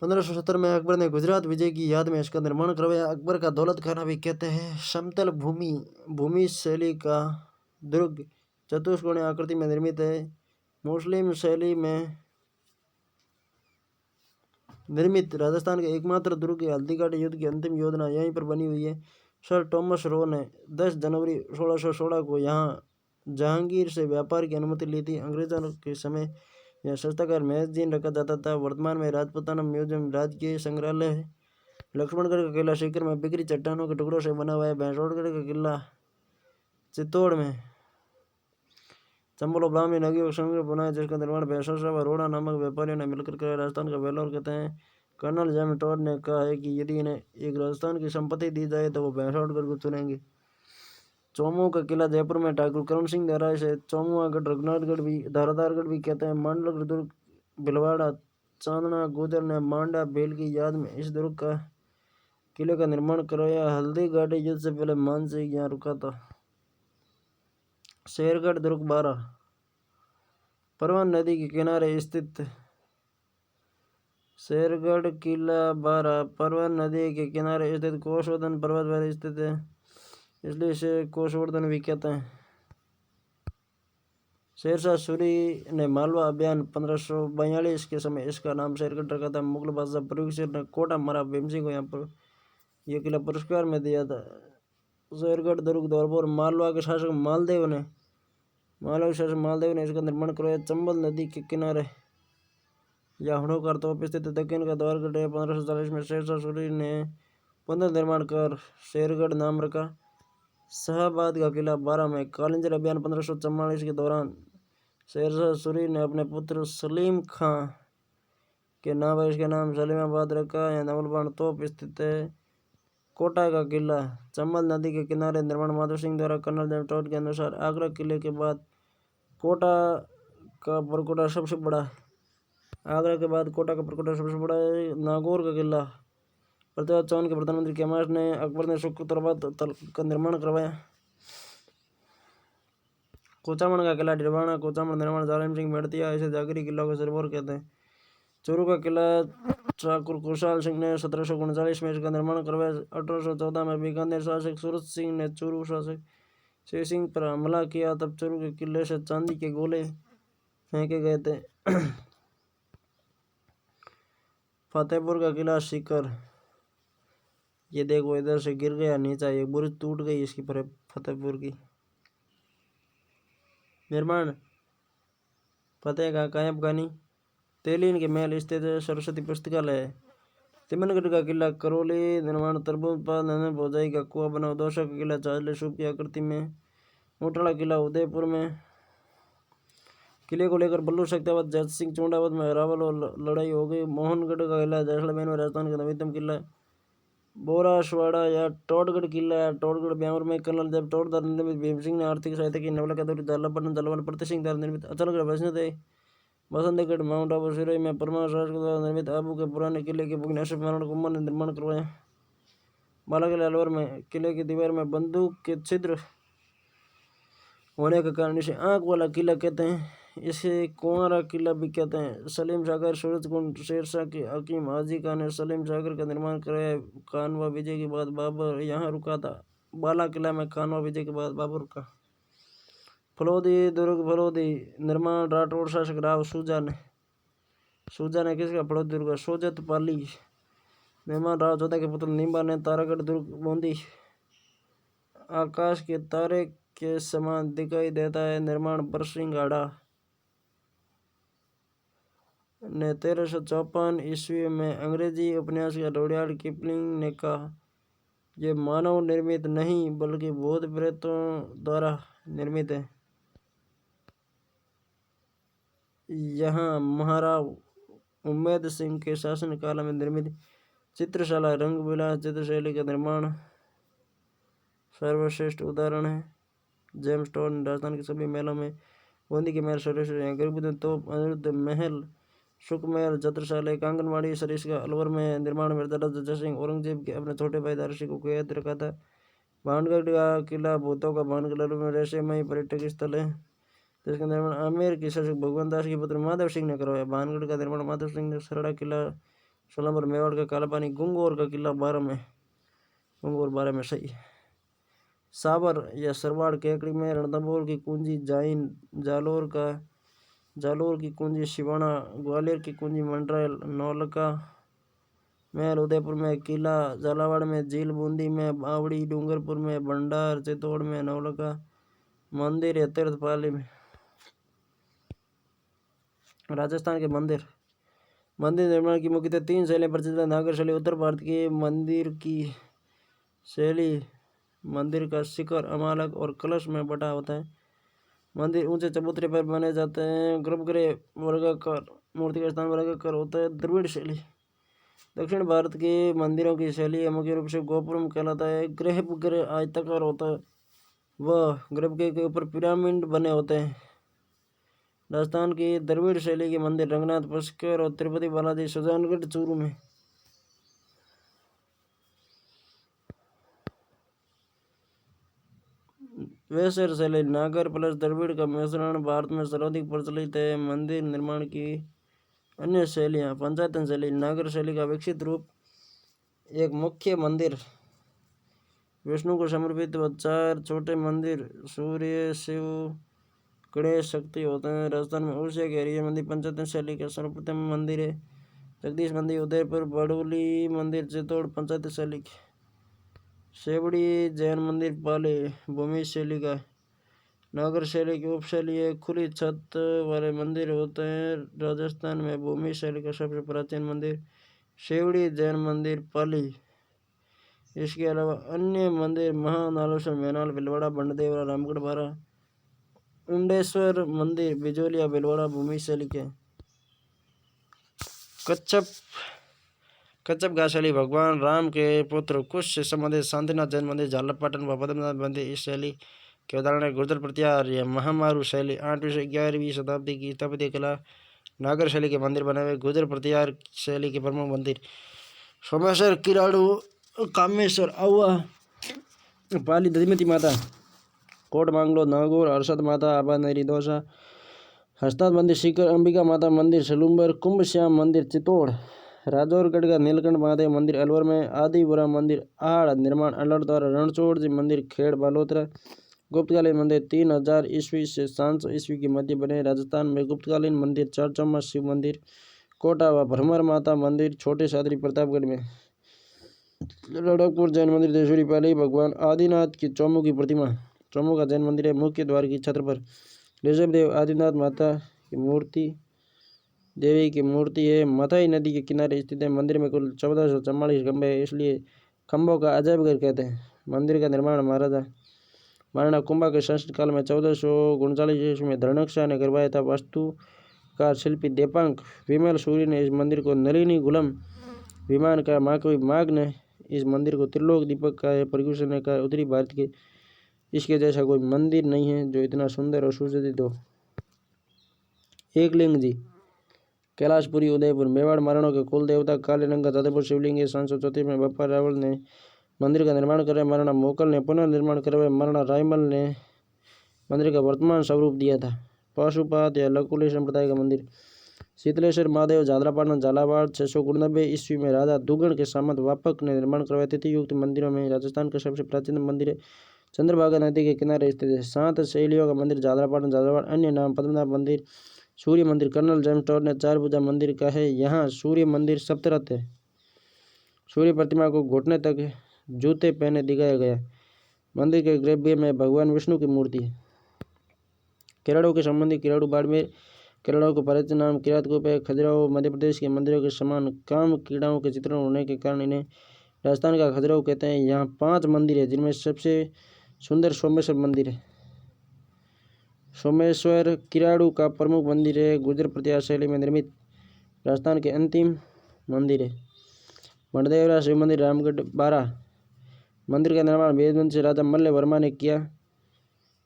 1570 में अकबर ने गुजरात विजय की याद में इसका निर्माण करवाया। अकबर का दौलत खाना भी कहते हैं। समतल भूमि शैली का दुर्ग चतुष्कोणीय आकृति में निर्मित है। मुस्लिम शैली में निर्मित राजस्थान के एकमात्र दुर्ग है। हल्दीघाटी युद्ध की अंतिम योजना यहीं पर बनी हुई है। सर टॉमस रो ने 10 जनवरी 1616 को यहाँ जहांगीर से व्यापार की अनुमति ली थी। अंग्रेजों के समय यह सस्ताकार मैगजीन रखा जाता था। वर्तमान में राजपूताना म्यूजियम राजकीय संग्रहालय है। लक्ष्मणगढ़ का किला सीकर में बिखरी चट्टानों के टुकड़ों से बना हुआ है। भैंसोड़गढ़ का किला चित्तौड़ में चंबल और ब्राह्मणी नदियों का संग्रह बनाया जिसका निर्माण भैंसों व रोड़ा नामक व्यापारियों ने मिलकर कराया। राजस्थान का वेलोर कहते हैं। कर्नल जेम्स टॉड ने कहा है कि यदि इन्हें एक राजस्थान की संपत्ति दी जाए तो वो भैंसोटगढ़ को चुनेंगे। चौमू का किला जयपुर में ठाकुर करण सिंह द्वारा इसे चौमुआगढ़ रघुनाथगढ़ भी धाराधारगढ़ भी कहते हैं। मांडलगढ़ दुर्ग भिलवाड़ा चांदना गुजर ने मांडा बेल की याद में इस दुर्ग का किले का निर्माण करवाया। हल्दी घाटी युद्ध से पहले मान सिंह यहाँ रुका था। शेरगढ़ दुर्ग 12 परवन नदी के किनारे स्थित। शेरगढ़ किला 12 परवन नदी के किनारे स्थित कोषवर्धन पर्वत पर स्थित है, इसलिए इसे कोषवर्धन भी कहते हैं। शेरशाह सूरी ने मालवा अभियान 1542 के समय इसका नाम शेरगढ़ रखा था। मुगल बादशाह बरूक ने कोटा मारा भीम सिंह को यहाँ पर यह किला पुरस्कार में दिया था। शेरगढ़ दुर्ग धौलपुर मालवा के शासक मालदेव ने इसका निर्माण करवाया। चंबल नदी के किनारे या हणोकर तोप स्थित दक्षिण का द्वारगढ़ है। 1540 में शेरशाह सूरी ने पुनर्निर्माण कर शेरगढ़ नाम रखा। शाहबाद का किला 12 में कालिंजर अभियान 1544 के दौरान शेरशाह सूरी ने अपने पुत्र सलीम खां के नाम पर इसका नाम सलीमाबाद रखा। यह नवलबाण तोप स्थित है। कोटा का किला चंबल नदी के किनारे निर्माण माधव सिंह द्वारा। कर्नल जेम्स टॉड के अनुसार आगरा किले के बाद कोटा का परकोटा सबसे बड़ा है। नागौर का किला पृथ्वीराज चौहान के प्रधानमंत्री कैमाश ने अकबर ने शुक्रतरबाद का निर्माण करवाया। कोचामण का किला डिरवाना कोचामण निर्माण जालिम सिंह मेड़तिया इसे जागीरी किला को सरबोर कहते हैं। चूरू का किला ठाकुर खुशहाल सिंह ने 1739 में इसका निर्माण करवाया। 1814 में बीकानेर शासक सूरत सिंह ने चूरू शासक शेर सिंह पर हमला किया, तब चूरू के किले से चांदी के गोले फेंके गए थे। फतेहपुर का किला सीकर, ये देखो इधर से गिर गया नीचा, ये बुर्ज टूट गई इसकी फतेहपुर की। निर्माण फतेह का कायब खानी तेलीन के महल स्थित है। सरस्वती पुस्तकालय है। तिमनगढ़ का किला करौली निर्माण तरबूज नंदन भोजाई का कुआ बनाओ। दौसा का किला चाजले सूप की आकृति में। मोटाला किला उदयपुर में। किले को लेकर बल्लू सत्यावत जैत सिंह चूंडावत में रावल और लड़ाई हो गई। मोहनगढ़ का किला जैसलमेर में राजस्थान का नवीनतम किला। बोरासवाड़ा या टोडगढ़ किला टोडगढ़ ब्यावर में कर्नल जेम्स टॉड द्वारा निर्मित। भीम सिंह ने आर्थिक सहायता की। नवलखा दौरी झालापट्टनम झालावाड़ प्रताप सिंह द्वारा निर्मित। अचलगढ़ वैष्णोदेवी बसंतगढ़ माउंट आबू सिरोही में परमार शासक द्वारा निर्मित। आबू के पुराने किले के भुवनेश्वर नारायण कुमार ने निर्माण करवाया। बालाकिला अलवर में किले की दीवार में बंदूक के छिद्र होने के कारण इसे आंख वाला किला कहते हैं। इसे कुंवारा किला भी कहते हैं। सलीम सागर सूरजकुंड शेरशाह के हकीम हाजी खान ने सलीम सागर का निर्माण कराया। खानवा विजय के बाद बाबर यहाँ रुका था। बाला किला में खानवा विजय के बाद बाबर रुका। फलोदी दुर्ग फलोदी निर्माण राठौड़ शासक राव सूजा ने किसका फलोदी दुर्ग सोजत पाली निर्माण राव चौदह के पुत्र नींबा ने। तारागढ़ दुर्ग बूंदी आकाश के तारे के समान दिखाई देता है। निर्माण बरसिंघाड़ा ने 1354 ईस्वी में। अंग्रेजी उपन्यासकार रुडयार्ड किपलिंग ने कहा यह मानव निर्मित नहीं बल्कि भूत प्रेतों द्वारा निर्मित है। यहाँ महाराव उम्मेद सिंह के शासनकाल में निर्मित चित्रशाला रंग विलास चित्रशैली का निर्माण सर्वश्रेष्ठ उदाहरण है। जेम्स टॉड राजस्थान के सभी महलों में बूंदी के महल सर्वश्रेष्ठ हैं। गर्भुद्ध तोप अनिरुद्ध महल सुख महल छत्रशाला कांगनवाड़ी सरिस्का अलवर में निर्माण मिर्जा जय सिंह औरंगजेब के अपने छोटे भाई दारशी को कैद रखा था। भानगढ़ का किला भूतों का भानगढ़ में रहस्यमयी पर्यटक स्थल है, जिसका निर्माण आमेर के शासक भगवान दास के पुत्र माधव सिंह ने करवाया। भानगढ़ का निर्माण माधव सिंह ने। सरड़ा किला सोलंबर मेवाड़ का काला पानी। गुंगोर का किला 12 में सही। साबर या सरवाड़ केकड़ी में। रणथंभौर की कुंजी जाइन। जालोर की कुंजी सिवाना। ग्वालियर की कुंजी मंडरायल। नौलखा महल उदयपुर में। किला झालावाड़ में। झील बूंदी में। बावड़ी डूंगरपुर में। भंडार चित्तौड़ में। नौलखा मंदिर या तीर्थपाली में। राजस्थान के मंदिर निर्माण की मुख्यतः 3 शैलियाँ प्रचलित है। नागर शैली उत्तर भारत की मंदिर की शैली मंदिर का शिखर अमालक और कलश में बटा होता है। मंदिर ऊंचे चबूतरे पर बने जाते हैं। गर्भगृह वर्गाकार, मूर्ति का स्थान वर्गाकार होता है। द्रविड़ शैली, दक्षिण भारत के मंदिरों की शैली मुख्य रूप से गोपुरम कहलाता है। गर्भगृह आयताकार होता है, वह गर्भगृह के ऊपर पिरामिड बने होते हैं। राजस्थान की द्रविड़ शैली के मंदिर रंगनाथ, पुष्कर और तिरुपति बालाजी, सुजानगढ़, चूरू में। वैसर शैली, नागर प्लस द्रविड़ का मिश्रण भारत में सर्वाधिक प्रचलित है। मंदिर निर्माण की अन्य शैलियाँ, पंचायतन शैली, नागर शैली का विकसित रूप, एक मुख्य मंदिर विष्णु को समर्पित व 4 छोटे मंदिर सूर्य, शिव, गणेश, शक्ति होते हैं। राजस्थान में उड़ीसा के हरिहर मंदिर पंचायतन शैली का सर्वप्रथम मंदिर है। जगदीश मंदिर उदयपुर, बड़ोली मंदिर चित्तौड़ पंचायत शैली के। सेवड़ी जैन मंदिर पाली भूमि शैली का। नागर शैली की उपशैली है, खुली छत वाले मंदिर होते हैं। राजस्थान में भूमि शैली का सबसे प्राचीन मंदिर सेवड़ी जैन मंदिर पाली। इसके अलावा अन्य मंदिर महानालेश्वर, मैनाल, भिलवाड़ा, बंडदेवरा, रामगढ़ बारा, उंडेश्वर मंदिर बिजोलिया, भिलवाड़ा भूमि शैली के। कच्छप घाट शैली भगवान राम के पुत्र कुश से संबंधित शांतिनाथ जैन मंदिर, झालरपाटन व पद्मनाथ मंदिर इस शैली के उदाहरण है। गुर्जर प्रत्यार्य महामारू शैली 8वीं से 11वीं शताब्दी की स्थापत्य कला। नागर शैली के मंदिर बने हुए। गुर्जर प्रत्यार्य शैली के प्रमुख मंदिर सोमेश्वर, किराड़ू, कामेश्वर, अहुआ, पाली दधिमती माता, कोट मांगलो, नागौर, हर्षद माता, आबा नरी दोसा, हस्ताद मंदिर, सीकर अंबिका माता मंदिर, सलूम्बर, कुंभ श्याम मंदिर चित्तौड़, राजौरगढ़ का नीलकंठ महादेव मंदिर अलवर में, आदिपुरा मंदिर आड़ निर्माण अलवर द्वारा, रणछोड़ जी मंदिर खेड़ बालोतरा। गुप्तकालीन मंदिर 3000 ईस्वी से 700 ईस्वी के मध्य बने। राजस्थान में गुप्तकालीन मंदिर चरचम्मा शिव मंदिर, कोटा व भ्रमर माता मंदिर, छोटे सादरी प्रतापगढ़ में, लड़कपुर जैन मंदिर, देशूरी पाली भगवान आदिनाथ की चौमुखी प्रतिमा, चौमुखा जैन मंदिर है। मुख्य द्वार की छत्र पर ऋषभ देव आदिनाथ माता की मूर्ति, देवी की मूर्ति है। मथाई नदी के किनारे स्थित है। मंदिर में कुल 1444 खंभे हैं, इसलिए खंभों का अजायब घर कहते हैं। मंदिर का निर्माण महाराणा कुंभा के शासन काल में 1439 ईस्वी में धर्णक ने करवाया था। वास्तुकार शिल्पी देपांक विमल सूरी ने इस मंदिर को नलिनी गुलम विमान का। माघ ने इस मंदिर को त्रिलोक दीपक का है। प्रभूषण ने कहा उत्तरी भारत के इसके जैसा कोई मंदिर नहीं है जो इतना सुंदर और सुसज्जित हो। एकलिंग जी, कैलाशपुरी उदयपुर, मेवाड़ महाराणों के कुल देवता काले रंग का जादवपुर शिवलिंग है। 734 में बप्पा रावल ने मंदिर का निर्माण कराया। महाराणा मोकल ने पुनर्निर्माण करवाया। महाराणा रायमल ने मंदिर का वर्तमान स्वरूप दिया था। पाशुपात या लकुली संप्रदाय का मंदिर शीतलेश्वर महादेव, झालरापाटन, झालावाड़ 699 ईस्वी में राजा दुगण के सामंत वापक ने निर्माण करवाया। तिथि युक्त मंदिरों में राजस्थान का सबसे प्राचीन मंदिर है, चंद्रभागा नदी के किनारे स्थित है। 7 शैलियों का मंदिर झालरापाटन, झालावाड़। अन्य नाम पद्मनाभ मंदिर, सूर्य मंदिर कर्नल जेम्स टॉड ने 4 भुजा मंदिर का है। यहाँ सूर्य मंदिर सप्तरथ है। सूर्य प्रतिमा को घुटने तक जूते पहने दिखाया गया। मंदिर के गर्भगृह में भगवान विष्णु की मूर्ति है। किराड़ों के संबंधी किराड़ू बाड़मेर, किराड़ों को परिचित नाम किरातकूप है। खजुराहो मध्य प्रदेश के मंदिरों के समान काम कीड़ाओं के चित्रण होने के कारण इन्हें राजस्थान का खजुराहो कहते हैं। यहाँ 5 मंदिर है, जिनमें सबसे सुंदर सोमेश्वर मंदिर है। सोमेश्वर किराड़ू का प्रमुख मंदिर है। गुर्जर प्रत्यार शैली में निर्मित राजस्थान के अंतिम मंदिर है। बंडदेवरा शिव मंदिर, रामगढ़ बारा। मंदिर का निर्माण वेदवंशी राजा मल्ल वर्मा ने किया।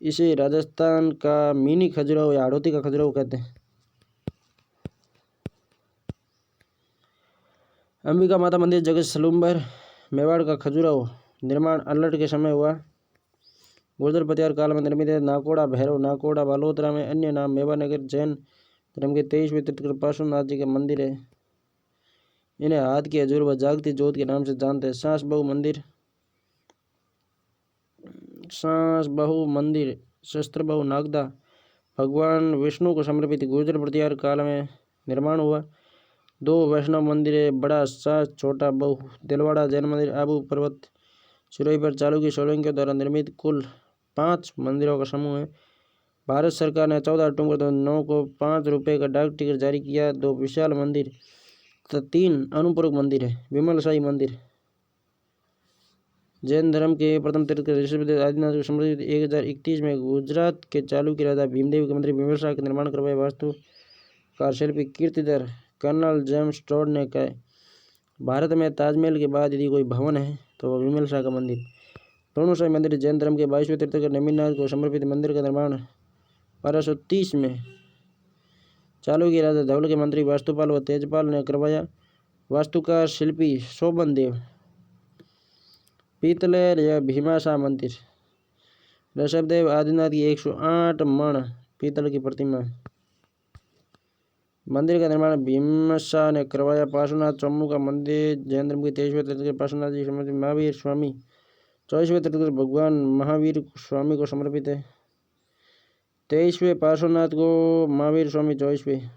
इसे राजस्थान का मिनी खजुराहो या हाड़ौती का खजुराहो कहते हैं। अंबिका माता मंदिर जगत सलूम्बर, मेवाड़ का खजुराहो निर्माण अल्लट के समय हुआ। गुर्जर प्रत्यार काल में निर्मित है। नाकोड़ा भैरव, नाकोड़ा बालोतरा में। अन्य नाम मेवानगर जैन धर्म के 23वें तीर्थंकर पार्श्वनाथ जी का मंदिर है। इन्हें हाथ की हजूर व जागती जोत के नाम से जानते हैं। सांस बहु मंदिर शस्त्र बहु नागदा भगवान विष्णु को समर्पित गुर्जर प्रत्यार काल में निर्माण हुआ। 2 वैष्णव मंदिर है, बड़ा सास छोटा बहु। दिलवाड़ा जैन मंदिर आबू पर्वत सिरोही पर चालुक्य सोलंकियों द्वारा निर्मित कुल 5 मंदिरों का समूह है। भारत सरकार ने 14 अक्टूबर 2009 को 5 रुपये का डाक टिकट जारी किया। 2 विशाल मंदिर तथा 3 अनुपूरक मंदिर है। विमल साई मंदिर जैन धर्म के प्रथम तीर्थंकर ऋषभदेव आदिनाथ को समर्पित 1031 में गुजरात के चालुक्य राजा भीमदेव के मंदिर भीमशाह का निर्माण करवाया। वास्तुकार शिल्पी कीर्तिधर कर्नल जेम्स टॉड ने कहा, भारत में ताजमहल के बाद यदि कोई भवन है तो वह भीमशाह का मंदिर। पूर्णशाही मंदिर जैन धर्म के 22वें तीर्थंकर नेमिनाथ को समर्पित मंदिर का निर्माण 1230 में चालुक्य राजा धवल के मंत्री वास्तुपाल व तेजपाल ने करवाया। वास्तुकार शिल्पी शोभन देव। पीतलेर या भीमाशाह मंदिर ऋषभदेव आदिनाथ की 108 मण पीतल की प्रतिमा। मंदिर का निर्माण भीमशाह ने करवाया। पार्श्वनाथ चौमू का मंदिर जैन धर्म के 23वें तीर्थंकर पार्श्वनाथ जी समर्पित। महावीर स्वामी 24वें तीर्थंकर भगवान महावीर स्वामी को समर्पित है। 23वें पार्श्वनाथ को महावीर स्वामी 24वें।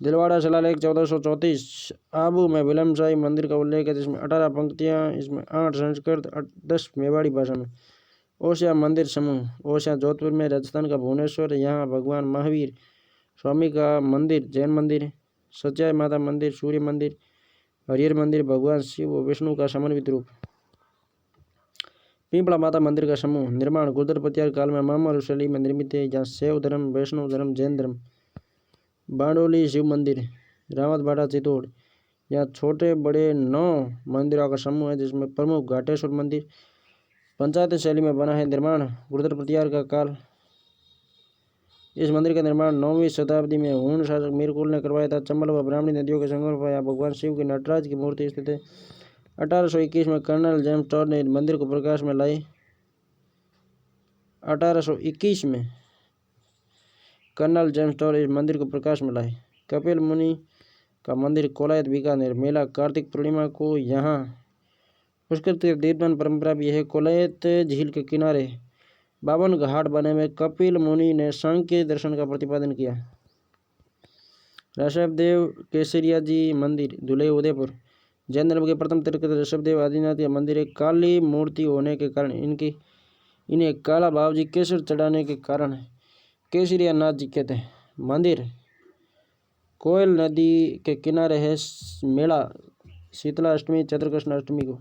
दिलवाड़ा शिलालेख 1434 आबू में विलम्बशाही मंदिर का उल्लेख है, जिसमें 18 पंक्तियाँ, इसमें 8 संस्कृत 10 मेवाड़ी भाषा में। ओसिया मंदिर समूह ओसिया जोधपुर में, राजस्थान का भुवनेश्वर, यहाँ भगवान महावीर स्वामी का मंदिर जैन मंदिर। सच्चाई माता मंदिर, सूर्य मंदिर, हरिहर मंदिर भगवान शिव व विष्णु का समन्वित रूप। पिंपला माता मंदिर का समूह निर्माण गुर्जर पतियार काल में मामर शैली में निर्मित है, जहाँ शैव धर्म, वैष्णव धर्म, जैन धर्म। बांडोली शिव मंदिर रावतबाड़ा चित्तौड़, यहाँ छोटे बड़े 9 मंदिरों का समूह है, जिसमें प्रमुख घाटेश्वर मंदिर पंचायत शैली में बना है। निर्माण गुर्जर पतियार का काल। इस मंदिर का निर्माण 9वीं शताब्दी में हूण शासक मीरकुल ने करवाया था। चंबल व ब्राह्मणी नदियों के संगम पर यहाँ भगवान शिव की नटराज की मूर्ति स्थित है। 1821 में कर्नल जेम्स टॉड ने मंदिर को प्रकाश में लाई। 1821 में कर्नल जेम्स टॉड इस मंदिर को प्रकाश में लाए। कपिल मुनि का मंदिर कोलायत बीकानेर। मेला कार्तिक पूर्णिमा को यहाँ पुष्कर दीपदान परंपरा भी है। कोलायत झील के किनारे 52 घाट बने में कपिल मुनि ने सांख्य दर्शन का प्रतिपादन किया। ऋषभदेव केसरिया जी मंदिर धुले उदयपुर, जैन धर्म के प्रथम तीर्थंकर ऋषभदेव आदिनाथ का मंदिर है। काली मूर्ति होने के कारण इन्हें काला बाबूजी केसर चढ़ाने के कारण केसरिया नाथ जी कहते हैं। मंदिर कोयल नदी के किनारे है। मेला शीतला अष्टमी चैत्र कृष्ण अष्टमी को।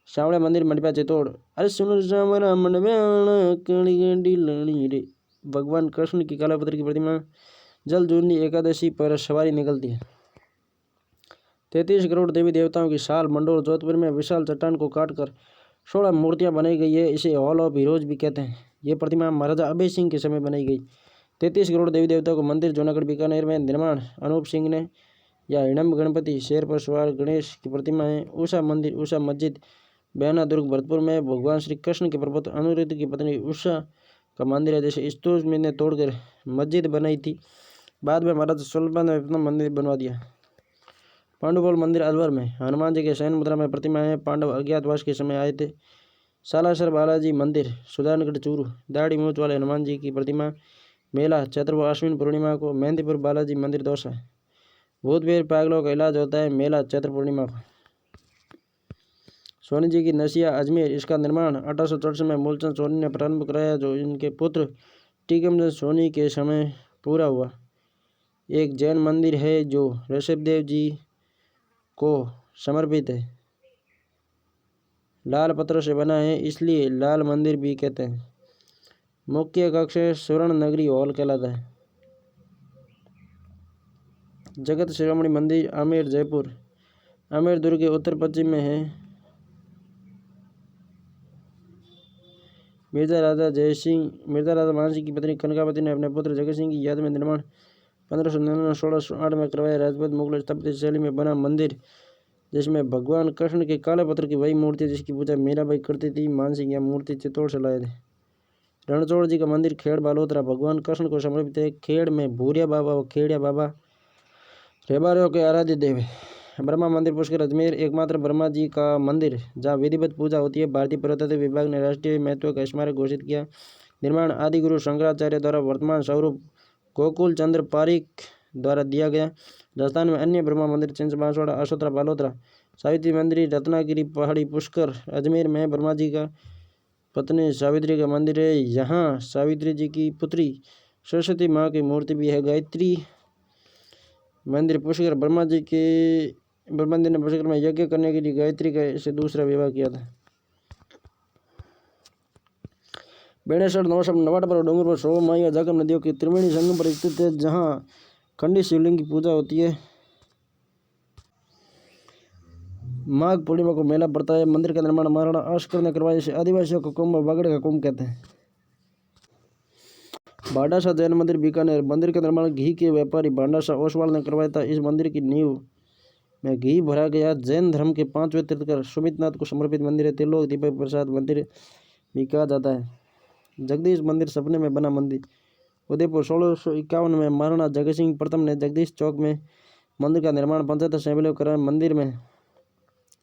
श्यावड़ा मंदिर मंडपा चित्तौड़। अरे सुन श्यावरा मंडप्याण कणी गंडी लणी रे, भगवान कृष्ण की कालापत्र की प्रतिमा। जल जूनी एकादशी पर सवारी निकलती है। 33 करोड़ देवी देवताओं की साल मंडोर जोधपुर में विशाल चट्टान को काटकर 16 मूर्तियां बनाई गई है। इसे हॉल ऑफ हीरोज भी कहते हैं। ये प्रतिमा महाराजा अभय सिंह के समय बनाई गई। 33 करोड़ देवी देवताओं को मंदिर जूनागढ़ बीकानेर में निर्माण अनूप सिंह ने। या हिडम्ब गणपति शेर पर सवार गणेश की प्रतिमा है। उषा मंदिर उषा मस्जिद बहना दुर्ग भरतपुर में भगवान श्री कृष्ण के प्रपत्र अनुरुद्ध की पत्नी उषा का मंदिर है। जैसे स्तूप ने तोड़कर मस्जिद बनाई थी, बाद में महाराजा सुल्तान ने अपना मंदिर बनवा दिया। पांडुपोल मंदिर अलवर में हनुमान जी के शयन मुद्रा में प्रतिमा है। पांडव अज्ञातवास के समय आए थे। सालासर बालाजी मंदिर सुधानगढ़ चूरू, दाढ़ी मूछ वाले हनुमान जी की प्रतिमा। मेला चैत्र व अश्विन पूर्णिमा को। मेहंदीपुर बालाजी मंदिर दौसा। भूत प्रेत पागलों का इलाज होता है। मेला चैत्र पूर्णिमा को। सोनी जी की नसिया अजमेर, इसका निर्माण 1864 में मूलचंद सोनी ने प्रारंभ कराया, जो इनके पुत्र टीकमचंद सोनी के समय पूरा हुआ। एक जैन मंदिर है जो ऋषभदेव जी को समर्पित है। लाल पत्थरों से बना है, इसलिए लाल मंदिर भी कहते हैं। मुख्य कक्ष स्वर्ण नगरी हॉल कहलाता है। जगत शिरोमणि मंदिर आमेर जयपुर। आमेर दुर्ग के उत्तर पश्चिम में है। मिर्जा राजा मान सिंह की पत्नी कनकावती ने अपने पुत्र जगत सिंह की याद में निर्माण 1599-1608 में करवाया। राजपूत मुगल स्थापत्य शैली में बना मंदिर, जिसमें भगवान कृष्ण के काले पत्थर की वही मूर्ति जिसकी पूजा मीराबाई करती थी। मान सिंह यह मूर्ति चित्तौड़ से लाए थे। रणछोड़ जी का मंदिर खेड़ बालोतरा भगवान कृष्ण को समर्पित है। खेड़ में भूरिया बाबा व खेड़िया बाबा रेबारियों के आराध्य देव है। ब्रह्मा मंदिर पुष्कर अजमेर, एकमात्र ब्रह्मा जी का मंदिर जहाँ विधिवत पूजा होती है। भारतीय पुरातत्व विभाग ने राष्ट्रीय महत्व का स्मारक घोषित किया। निर्माण आदि गुरु शंकराचार्य द्वारा, वर्तमान स्वरूप गोकुल चंद्र पारिक द्वारा दिया गया। राजस्थान में अन्य ब्रह्मा मंदिर चिंच बांसवाड़ा, अशोत्रा बालोतरा, सावित्री मंदिर रत्नागिरी पहाड़ी, पुष्कर अजमेर में ब्रह्मा जी का पत्नी सावित्री का मंदिर है। यहाँ सावित्री जी की पुत्री सरस्वती माँ की मूर्ति भी है। गायत्री मंदिर पुष्कर ब्रह्मा जी ने पुष्कर में यज्ञ करने के लिए गायत्री का से दूसरा विवाह किया था। बेणेश्वर नवाटा पर डोंगर पर 100 माई और जागम नदियों की त्रिवेणी संगम पर स्थित है, जहाँ खंडी शिवलिंग की पूजा होती है। माघ पूर्णिमा को मेला पड़ता है। मंदिर का निर्माण महाराणा आशकर ने करवाया। इसे आदिवासियों का कुंभ, बागड़ का कुंभ कहते हैं। भाडासा जैन मंदिर बीकानेर। मंदिर का निर्माण घी के व्यापारी भाडासा ओसवाल ने करवाया था। इस मंदिर की नींव में घी भरा गया। जैन धर्म के 5वें तीर्थंकर सुमितनाथ को समर्पित मंदिर है। त्रिलोक दीपक प्रसाद मंदिर भी कहा जाता है। जगदीश मंदिर सपने में बना मंदिर। उदयपुर 1651 में महाराणा जगत सिंह प्रथम ने जगदीश चौक में मंदिर का निर्माण पंचायत असेंबली कराया। मंदिर में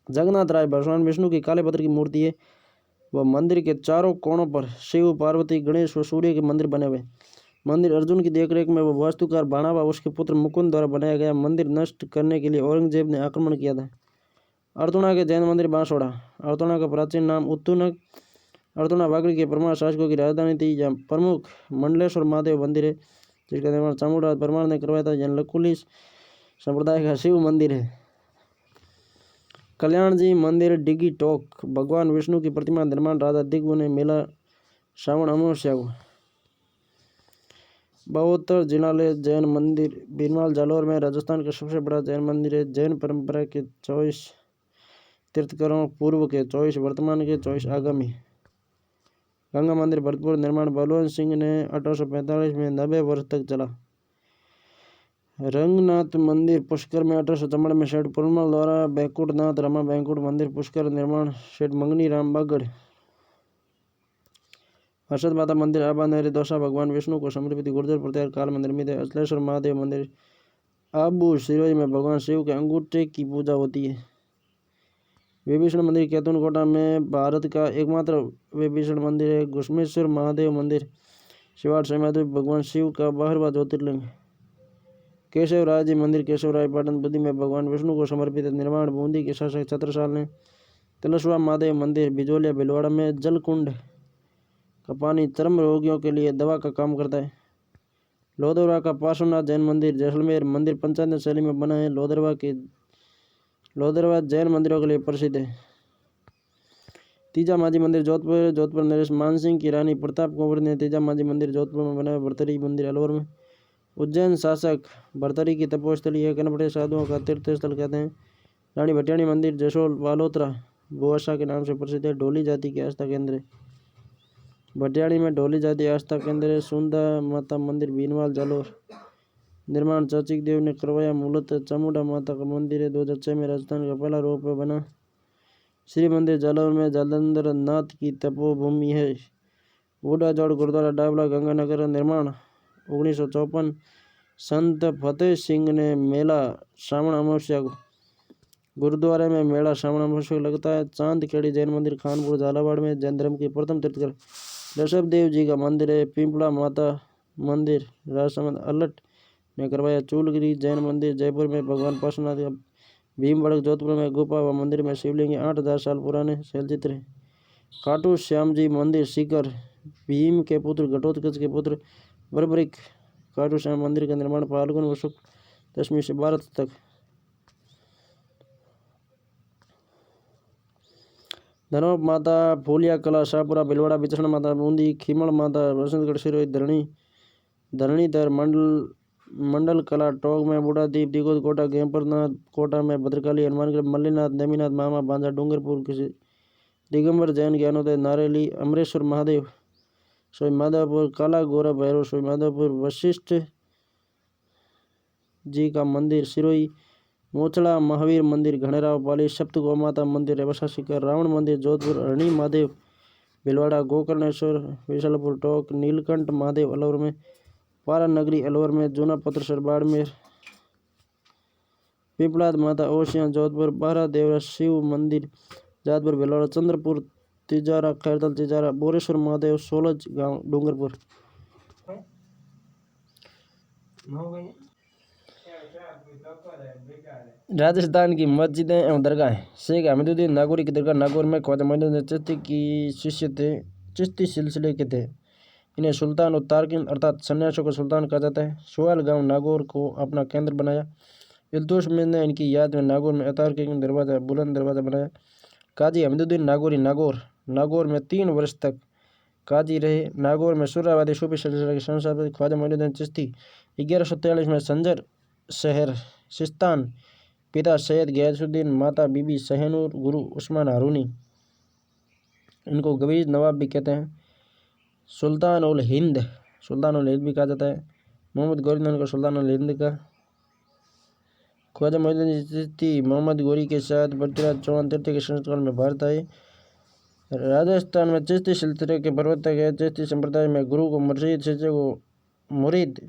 जगन्नाथ राय भगवान विष्णु की काले पत्थर की मूर्ति है। वह मंदिर के चारों कोणों पर शिव, पार्वती, गणेश व सूर्य के मंदिर बने हुए। मंदिर अर्जुन की देखरेख में वह वास्तुकार बाणा व उसके पुत्र मुकुंद द्वारा बनाया गया। मंदिर नष्ट करने के लिए औरंगजेब ने आक्रमण किया था। अर्थुणा के जैन मंदिर बांसवाड़ा। अर्थुणा का प्राचीन नाम उत्तुनक, अर्थुणा बागड़ी के परमार शासकों की राजधानी थी। यह प्रमुख मंडलेश्वर महादेव मंदिर है, जिसका निर्माण चामुंडराज परमार ने करवाया था। यह लकुली संप्रदाय का शिव मंदिर है। कल्याण जी मंदिर डिगी टोक। भगवान विष्णु की प्रतिमा निर्माण राजा दिग्गु ने मेला श्रावण अमावस्या को। बहोत्तर जिनालय जैन मंदिर बीरमाल जालौर में राजस्थान का सबसे बड़ा जैन मंदिर है। जैन परंपरा के 24 तीर्थंकरों, पूर्व के 24, वर्तमान के 24 आगामी। गंगा मंदिर भरतपुर। निर्माण बलवंत सिंह ने 1845 में 90 वर्ष तक चला। रंगनाथ मंदिर पुष्कर में 1854 में सेठ पुरमल द्वारा बैंकुटनाथ रमा बैंकुट मंदिर पुष्कर निर्माण सेठ मंगनी राम बागड़। हर्षद माता मंदिर आबा नहरी दौसा भगवान विष्णु को समर्पित गुर्जर प्रत्यार काल में निर्मित है। अचलेश्वर महादेव मंदिर आबू सिरोही में भगवान शिव के अंगूठे की पूजा होती है। विभीषण मंदिर कैथून कोटा में भारत का एकमात्र विभीषण मंदिर है। घुश्मेश्वर महादेव मंदिर शिवाड़ सैमादेव भगवान शिव का 12वां ज्योतिर्लिंग। केशवराय जी मंदिर केशवराय पाटन बुद्धि में भगवान विष्णु को समर्पित है। निर्माण बूंदी के शासक छत्रसाल ने। तिलस्वा महादेव मंदिर बिजोलिया भिलवाड़ा में जलकुंड का पानी चर्म रोगियों के लिए दवा का काम करता है। लोधरवा का पार्श्वनाथ जैन मंदिर जैसलमेर मंदिर पंचायत शैली में बना है। लोधरवा जैन मंदिरों के लिए प्रसिद्ध है। तीजा मांझी मंदिर जोधपुर। जोधपुर नरेश मानसिंह की रानी प्रताप कुंवर ने तीजा मांझी मंदिर जोधपुर में बनाया। भरतरी मंदिर अलवर में। उज्जैन शासक भरतरी की तपोस्थली है। कनपटे साधुओं का तीर्थ स्थल कहते हैं। रानी भटियाणी मंदिर जसोल बालोतरा बुआशा के नाम से प्रसिद्ध है। ढोली जाति की आस्था केंद्र है। भटियाणी में ढोली जाति आस्था केंद्र है। सुंदा माता मंदिर बीनवाल जालोर। निर्माण चाचिक देव ने करवाया। मूलतः चामुंडा माता का मंदिर है। 2006 में राजस्थान का पहला रोपवे बना। श्री मंदिर जालौर में जालंधर नाथ की तपोभूमि है। बूढ़ा जोड़ गुरुद्वारा डाबला गंगानगर। निर्माण 1954। संत फतेह सिंह ने मेला श्रावण अमावस्या को। गुरुद्वारे में मेला श्रावण अमावस्या को लगता है। चांदखेड़ी जैन मंदिर खानपुर झालावाड़ में जैन धर्म के प्रथम तीर्थंकर ऋषभ देव जी का मंदिर है। पिंपला माता मंदिर राजसमंद अलट ने करवाया। चूलगिरी जैन मंदिर जयपुर में भगवान पार्श्वनाथ का। भीमबड़क जोधपुर में गुफा व मंदिर में शिवलिंग 8000 साल पुराने शैलचित्र है। खाटू श्याम जी मंदिर सीकर भीम के पुत्र घटोत्कच के पुत्र बर्बरिक। खाटू श्याम मंदिर का निर्माण फाल्गुन व शुक्ल दशमी से 12 तक। धनोप माता फूलिया कला शाहपुरा भिलवाड़ा। बिचरण माता बूंदी। खीमड़ माता बसंतगढ़ सिरोही धरणीधर मंडल कला टोक में। बूढ़ा दीप दिगोद कोटा गेमपरनाथ कोटा में। भद्रकाली हनुमानगढ़ मल्लीनाथ नेमीनाथ मामा बांजा डूंगरपुर किसी दिगंबर जैन ज्ञानोदय नारेली अमरेश्वर महादेव सोई माधवपुर। काला गोरा भैरव सोई माधवपुर। वशिष्ठ जी का मंदिर सिरोही। मोचड़ा महावीर मंदिर घनेराव पाली। सप्त गौ माता मंदिर रेवसा शिखर। रावण मंदिर जोधपुर। हरणी महादेव भिलवाड़ा। गोकर्णेश्वर विशालपुर टोक। नीलकंठ महादेव अलवर में। पारा नगरी अलवर में। जूना पत्रसर बाड़मेर। पिपलाद माता ओसिया जोधपुर। बारा देवरा शिव मंदिर जातपुर भिलवाड़ा। चंद्रपुर तिजारा खैरतल तिजारा। बोरेश्वर महादेव सोलज गांव डूंगरपुर। राजस्थान की मस्जिदें एवं दरगाहें। शेख हमीदुद्दीन नागौरी की दरगाह नागौर में। ख्वाजा मोइनुद्दीन चिश्ती की शिष्य थे। चिश्ती सिलसिले के थे। इन्हें सुल्तान और तारकिन अर्थात सन्यासियों का सुल्तान कहा जाता है। सोयल गांव नागौर को अपना केंद्र बनाया। इल्तुतमिश ने इनकी याद में नागौर में अतारकिन दरवाज़ा बुलंद दरवाज़ा बनाया। काजी हमीदुद्दीन नागौरी नागौर में 3 वर्ष तक काजी रहे। नागौर में सुराबादी सूफी सिलसिले के संस्थापक ख्वाजा मोइनुद्दीन चिश्ती 1143 में संजर शहर सिस्तान, पिता सैयद गयासुद्दीन, माता बीबी सहनूर, गुरु उस्मान हारूनी, इनको गवीज नवाब भी कहते हैं। सुल्तान उल हिंद भी कहा जाता है। मोहम्मद गौरी ने उनको सुल्तान उल हिंद का। ख्वाजा मोइनुद्दीन चिश्ती मोहम्मद गौरी के साथ पृथ्वीराज चौहान तृतीय के शासनकाल में भारत आए। राजस्थान में चिश्ती सिलसिले के प्रवर्तक है। चिश्ती संप्रदाय में गुरु को मुर्शीद, शिष्य को मुरीद,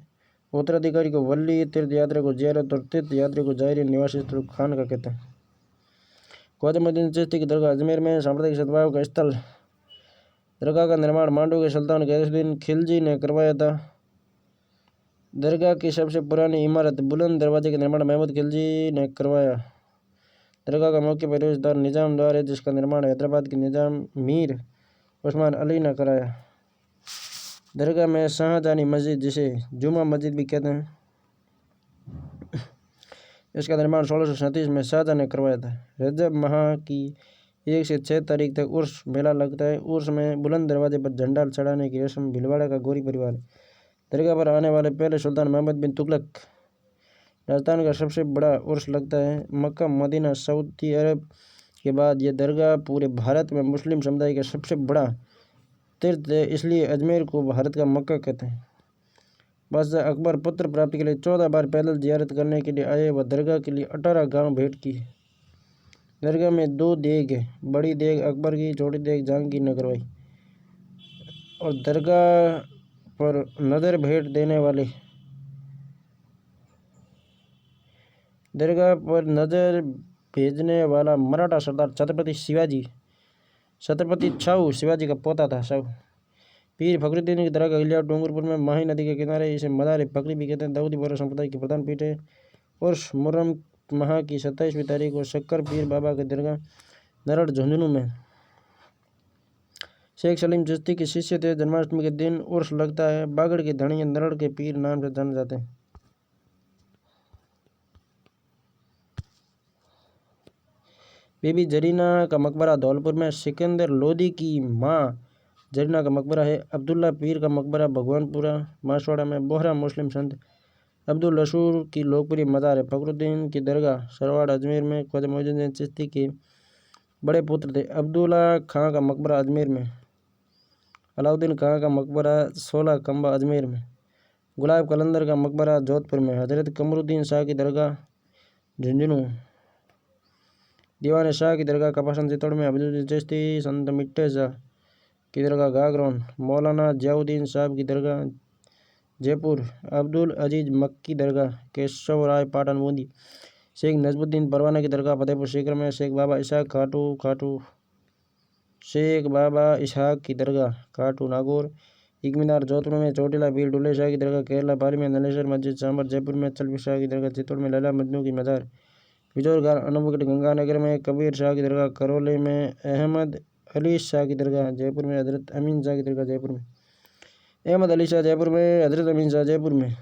उत्तराधिकारी को वली, तीर्थ यात्रा को जियारत और तीर्थ यात्री को जायरी, निवासी स्थल खान का कहते हैं। ख्वाजा मोइनुद्दीन चिश्ती की दरगाह अजमेर में सांप्रदायिक सद्भाव का स्थल। दरगाह का निर्माण मांडू के सुल्तान गयासुद्दीन खिलजी ने करवाया था। दरगाह की सबसे पुरानी इमारत बुलंद दरवाजे का निर्माण महमूद खिलजी ने करवाया। दरगाह का मुख्य प्रवेशद्वार निजाम द्वार है, जिसका निर्माण हैदराबाद के निजाम मीर उस्मान अली ने कराया। दरगाह में शाहजहानी मस्जिद, जिसे जुमा मस्जिद भी कहते हैं, इसका निर्माण 1637 में शाहजहां ने करवाया था। रजब माह की 1 से 6 तारीख तक उर्स मेला लगता है। उर्स में बुलंद दरवाजे पर झंडा चढ़ाने की रस्म भीलवाड़ा का गौरी परिवार है। दरगाह पर आने वाले पहले सुल्तान मोहम्मद बिन तुगलक। राजस्थान का सबसे बड़ा उर्स लगता है मक्का मदीना सऊदी अरब के बाद। यह दरगाह पूरे भारत में मुस्लिम समुदाय का सबसे बड़ा तीर्थ है, इसलिए अजमेर को भारत का मक्का कहते हैं। बादशाह अकबर पुत्र प्राप्ति के लिए 14 बार पैदल जियारत करने के लिए आए व दरगाह के लिए 18 गांव भेंट की। दरगाह में 2 देग है, बड़ी देग अकबर की, छोटी देग जहांगीर ने करवाई। और दरगाह पर नज़र भेंट देने वाले दरगाह पर नज़र भेजने वाला मराठा सरदार छत्रपति छाऊ शिवाजी का पोता था। छाऊ पीर फखरुद्दीन की दरगाह इलिया डूंगरपुर में माही नदी के किनारे, इसे मदार फकरी भी कहते हैं। दाऊदी बोहरा संप्रदाय की प्रधान पीठ है। उर्स मुहर्रम माह की 27वीं तारीख को शक्कर पीर बाबा की दरगाह नरड़ झुंझुनू में। शेख सलीम चिश्ती के शिष्य थे। जन्माष्टमी के दिन उर्स लगता है। बागड़ के धनी नरड़ के पीर नाम से जाने जाते हैं। बीबी जरीना का मकबरा धौलपुर में। सिकंदर लोदी की माँ जरीना का मकबरा है। अब्दुल्ला पीर का मकबरा भगवानपुरा मासवाड़ा में। बोहरा मुस्लिम संत अब्दुल रसूल की लोकप्रिय मज़ार है। फखरुद्दीन की दरगाह सरवाड़ अजमेर में। ख्वाजा मोइनुद्दीन चिश्ती के बड़े पुत्र थे। अब्दुल्ला खां का मकबरा अजमेर में। अलाउद्दीन खां का मकबरा 16 कंबा अजमेर में। गुलाब कलंदर का मकबरा जोधपुर में। हजरत कमरुद्दीन शाह की दरगाह झुंझुनू। दीवान शाह की दरगाह कपासन चित्तौड़ में। अब्दुल चिश्ती संत मिट्टे शाह की दरगाह गागरोन। मौलाना जियाउद्दीन साहब की दरगाह जयपुर। अब्दुल अजीज मक्की दरगाह केशव राय पाटन बूंदी। शेख नजमुद्दीन परवाना की दरगाह फतेहपुर सीकर में। शेख बाबा इसहाक की दरगाह खाटू नागौर। इकमीनार जोधपुर में। चोटिला पीर डुल्ले शाह की दरगाह केरला पारी में। नलेश्वर मस्जिद सांबर जयपुर में। चलपी शाह की दरगाह चित्तौड़ में। लैला मजनू की मज़ार बिजोरगार अनुभवगढ़ गंगानगर में। कबीर शाह की दरगाह करोले में। अहमद अली शाह की दरगाह जयपुर में। हजरत अमीन शाह की दरगाह जयपुर में। अहमद अली शाह जयपुर में। हजरत अमीन शाह जयपुर में।